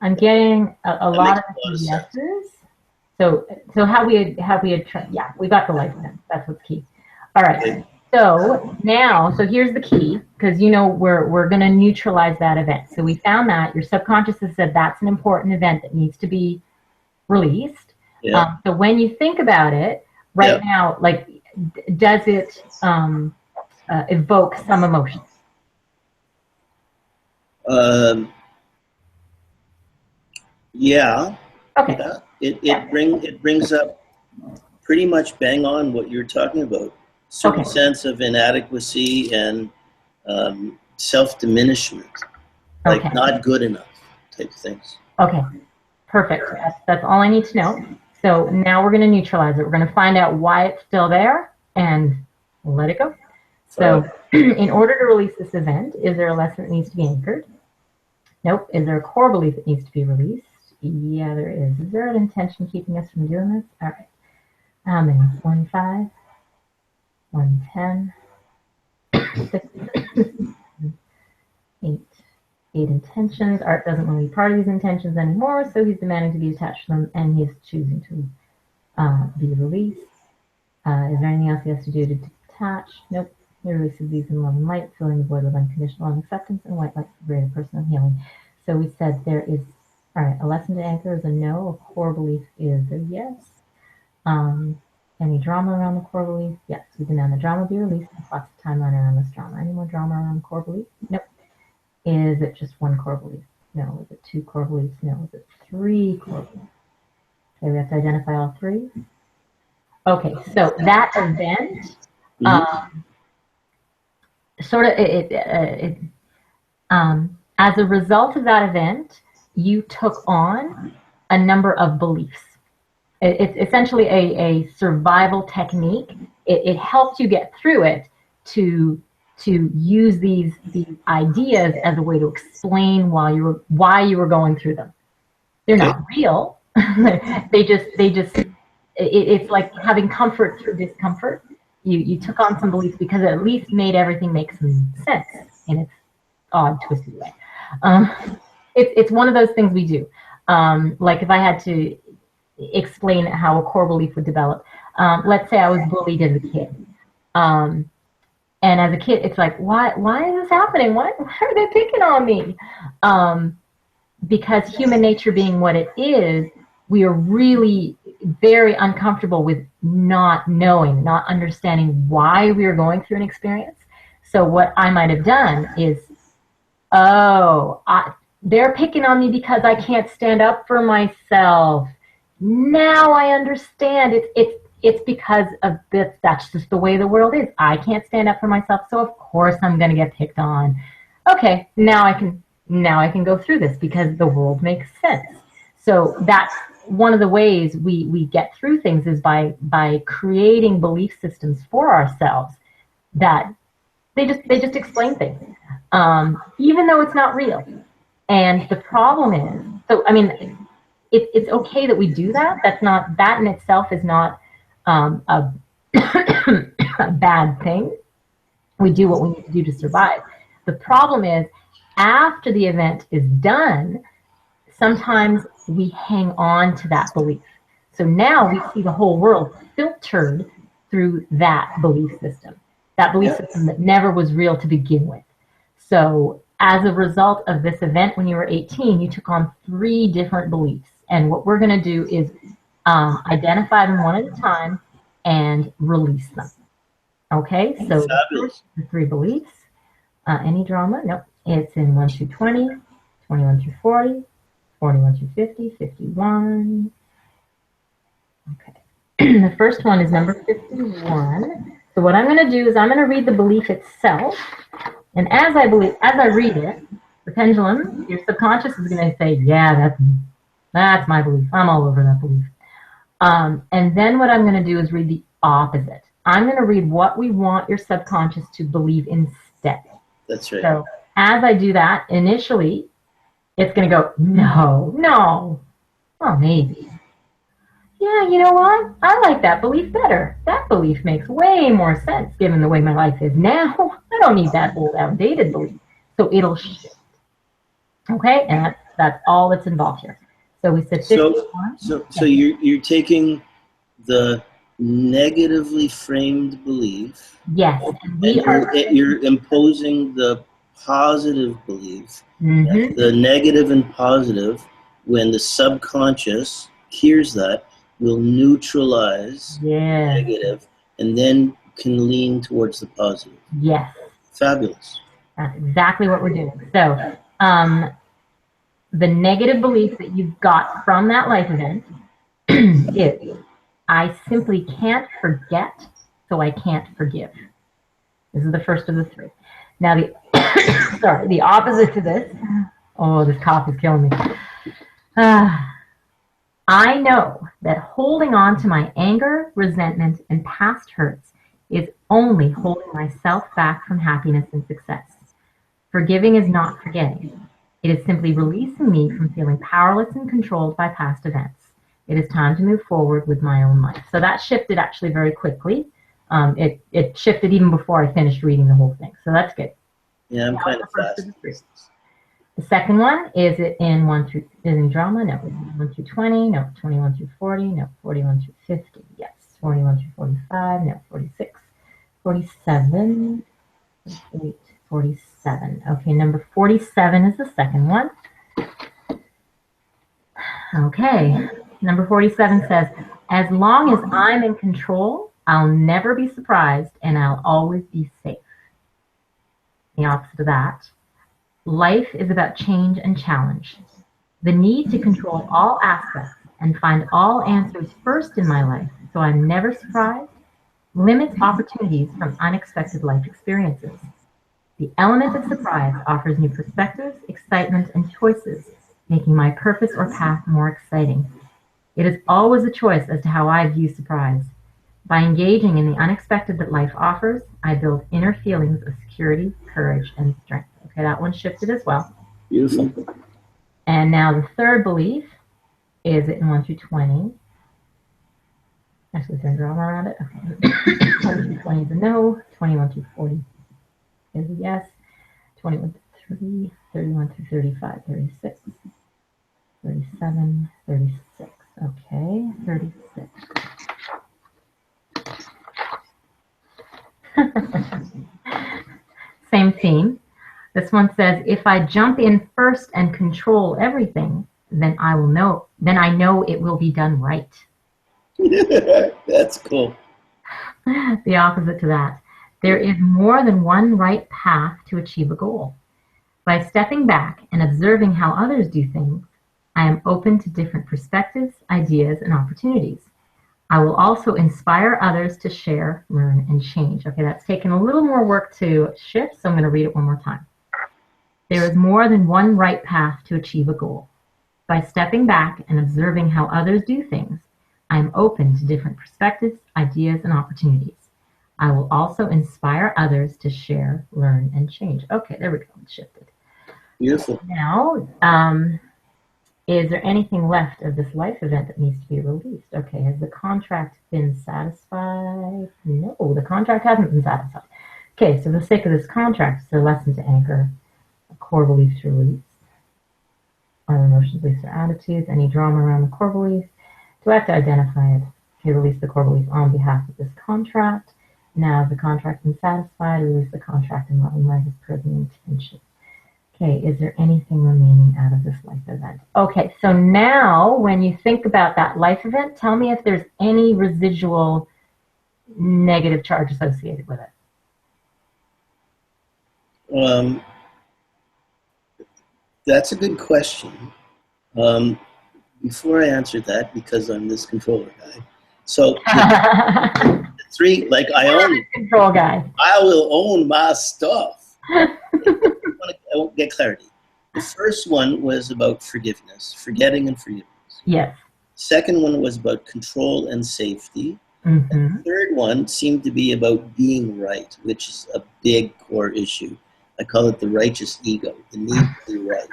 I'm getting a lot of yeses. So how we had we got the life then. That's what's key. All right. Okay. So here's the key, because we're going to neutralize that event. So we found that your subconscious has said that's an important event that needs to be released. Yeah. So when you think about it now, like, does it evoke some emotions? Yeah. Okay. Yeah. It brings up pretty much bang on what you're talking about. Certain sense of inadequacy and self-diminishment, like not good enough type things. Okay, perfect. That's all I need to know. So now we're going to neutralize it. We're going to find out why it's still there and let it go. So in order to release this event, is there a lesson that needs to be anchored? Nope. Is there a core belief that needs to be released? Yeah, there is. Is there an intention keeping us from doing this? All right. How many? 1, 5, 1, 10, 6, 8 intentions. Art doesn't want to be part of these intentions anymore, so he's demanding to be attached to them, and he's choosing to be released. Is there anything else he has to do to attached. Nope. It releases these in love and light, filling the void with unconditional love and acceptance, and white light for greater personal healing. So we said there is, all right, a lesson to anchor is a no, a core belief is a yes. Any drama around the core belief? Yes. We demand the drama be released. Lots of timeline around this drama. Any more drama around the core belief? Nope. Is it just one core belief? No. Is it two core beliefs? No. Is it three core beliefs? Okay, we have to identify all three. Okay, so that event, sort of, as a result of that event, you took on a number of beliefs. It's essentially a survival technique. It helped you get through it to use these ideas as a way to explain why you were going through them. They're not real. It's like having comfort through discomfort. You took on some beliefs because it at least made everything make some sense in its odd, twisted way. It's one of those things we do. Like if I had to explain how a core belief would develop, let's say I was bullied as a kid. And as a kid, it's like, why is this happening? Why are they picking on me? Because human nature being what it is, we are really very uncomfortable with not knowing, not understanding why we are going through an experience. So what I might have done is, they're picking on me because I can't stand up for myself. Now I understand. It's because of this. That's just the way the world is. I can't stand up for myself, so of course I'm going to get picked on. Okay, now I can go through this because the world makes sense. So that's one of the ways we get through things is by creating belief systems for ourselves that they just explain things, even though it's not real. And the problem is, so I mean, it's okay that we do that. That in itself is not a bad thing. We do what we need to do to survive. The problem is, after the event is done, sometimes we hang on to that belief. So now we see the whole world filtered through that belief system. That belief system that never was real to begin with. So as a result of this event when you were 18, you took on 3 different beliefs. And what we're going to do is identify them one at a time and release them. Okay, so the 3 beliefs. Any drama? Nope. It's in 1 through 20, 21 through 40, 41 through 50, 51. Okay. The first one is number 51. So what I'm going to do is I'm going to read the belief itself. And as I read it, the pendulum, your subconscious is going to say, yeah, that's my belief. I'm all over that belief. And then what I'm going to do is read the opposite. I'm going to read what we want your subconscious to believe instead. That's right. So as I do that, initially, it's going to go, no, well, maybe. Yeah, you know what? I like that belief better. That belief makes way more sense given the way my life is now. I don't need that old, outdated belief. So it'll shift. Okay, and that's all that's involved here. So we said 51. So you're taking the negatively framed belief. Yes. And you're imposing the positive belief. Mm-hmm. The negative and positive, when the subconscious hears that, will neutralize the negative and then can lean towards the positive. Yes. Fabulous. That's exactly what we're doing. So the negative belief that you've got from that life event is, I simply can't forget, so I can't forgive. This is the first of the 3. Now the opposite to this, this cough is killing me. I know that holding on to my anger, resentment, and past hurts is only holding myself back from happiness and success. Forgiving is not forgetting. It is simply releasing me from feeling powerless and controlled by past events. It is time to move forward with my own life. So that shifted actually very quickly. It shifted even before I finished reading the whole thing. So that's good. Yeah, I'm kind of fast. The second one, is it in 1 through, is in drama? No. 1 through 20? No. 21 through 40? No. 41 through 50? Yes. 41 through 45? No. 46. 47. 48, 47. Okay, number 47 is the second one. Okay, number 47 says, as long as I'm in control, I'll never be surprised and I'll always be safe. The opposite of that, life is about change and challenge. The need to control all aspects and find all answers first in my life so I'm never surprised limits opportunities from unexpected life experiences. The element of surprise offers new perspectives, excitement, and choices, making my purpose or path more exciting. It is always a choice as to how I view surprise. By engaging in the unexpected that life offers, I build inner feelings of security, courage, and strength. Okay, that one shifted as well. Beautiful. And now the third belief is in 1 through 20. Actually, is there a drama around it? Okay. 1 through 20 is a no. 21 through 40 is a yes. 21 through 30, 31 through 35, 36, 37, 36. Okay, 36. Same theme. This one says, if I jump in first and control everything, then I know it will be done right. That's cool. The opposite to that. There is more than one right path to achieve a goal. By stepping back and observing how others do things, I am open to different perspectives, ideas, and opportunities. I will also inspire others to share, learn, and change. Okay, that's taken a little more work to shift, so I'm going to read it one more time. There is more than one right path to achieve a goal. By stepping back and observing how others do things, I am open to different perspectives, ideas, and opportunities. I will also inspire others to share, learn, and change. Okay, there we go. It shifted. Beautiful. Now, is there anything left of this life event that needs to be released? Okay, has the contract been satisfied? No, the contract hasn't been satisfied. Okay, so the sake of this contract is the lesson to anchor, a core belief to release, our emotions, beliefs, or attitudes, any drama around the core belief. Do I have to identify it? Okay, release the core belief on behalf of this contract. Now, the contract been satisfied, release the contract in love and light as per the intention. Okay, is there anything remaining out of this life event? Okay, so now when you think about that life event, tell me if there's any residual negative charge associated with it. That's a good question. Before I answer that, because I'm this controller guy, so three, like I own control guy. I will own my stuff. I won't get clarity. The first one was about forgiveness, forgetting and forgiveness. Yes. Second one was about control and safety. Mm-hmm. And the third one seemed to be about being right, which is a big core issue. I call it the righteous ego, the need to be right.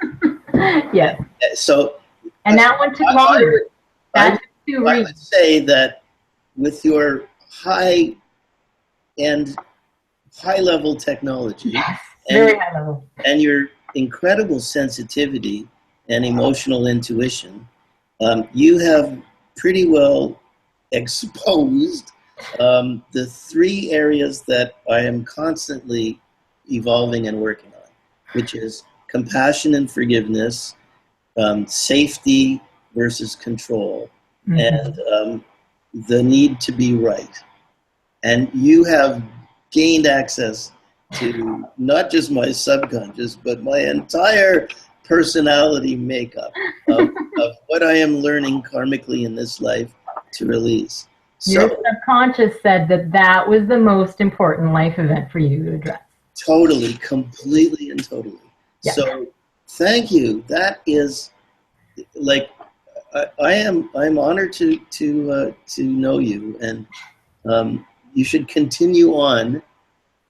Yes. So, and that one took longer. I would say that with your high-end, high-level technology, yes, very high level, and your incredible sensitivity and emotional intuition, you have pretty well exposed the three areas that I am constantly evolving and working on, which is compassion and forgiveness, safety versus control, mm-hmm. and the need to be right. And you have gained access to not just my subconscious, but my entire personality makeup of what I am learning karmically in this life to release. Your subconscious said that that was the most important life event for you to address. Totally, completely and totally. Yeah. So thank you. That is like, I'm honored to know you, and you should continue on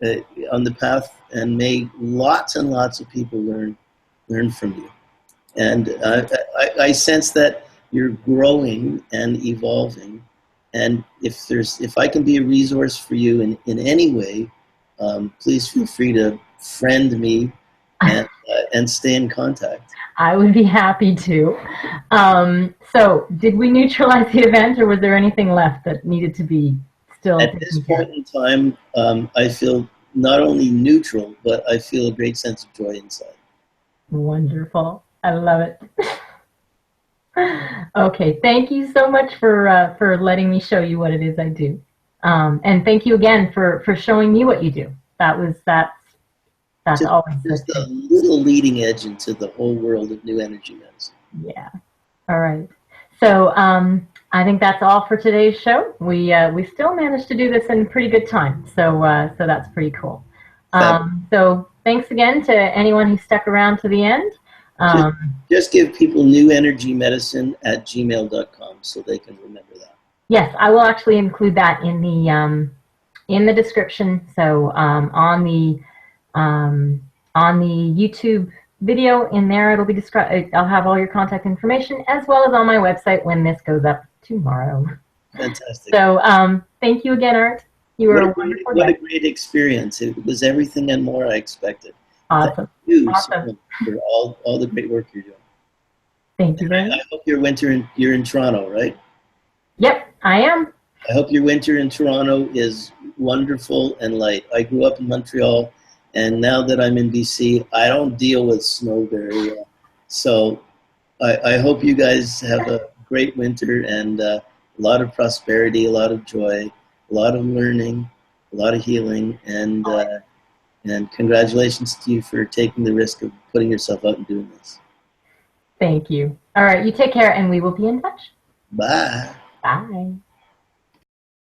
the path, and may lots and lots of people learn from you. And I sense that you're growing and evolving. And if I can be a resource for you in any way, please feel free to friend me and stay in contact. I would be happy to. So did we neutralize the event, or was there anything left that needed to be still At this taking care point in time, I feel not only neutral, but I feel a great sense of joy inside. Wonderful. I love it. Okay, thank you so much for letting me show you what it is I do. And thank you again for showing me what you do. That's Just, always just a good. little leading edge into the whole world of new energy medicine. Yeah. All right. So I think that's all for today's show. We still managed to do this in pretty good time, so that's pretty cool. So thanks again to anyone who stuck around to the end. Just give people newenergymedicine@gmail.com so they can remember that. Yes, I will actually include that in the description. So on the YouTube video in there, it'll be described. I'll have all your contact information as well as on my website when this goes up tomorrow. Fantastic. So thank you again, Art. You were a wonderful What a guest. great experience. It was everything and more I expected. Awesome. Thank you so Awesome. much for all the great work you're doing. Thank you very I much. hope you're in Toronto, right? Yep, I am. I hope your winter in Toronto is wonderful and light. I grew up in Montreal, and now that I'm in BC, I don't deal with snow very well. So I hope you guys have a great winter and a lot of prosperity, a lot of joy, a lot of learning, a lot of healing, and congratulations to you for taking the risk of putting yourself out and doing this. Thank you. All right, you take care, and we will be in touch. Bye. Bye.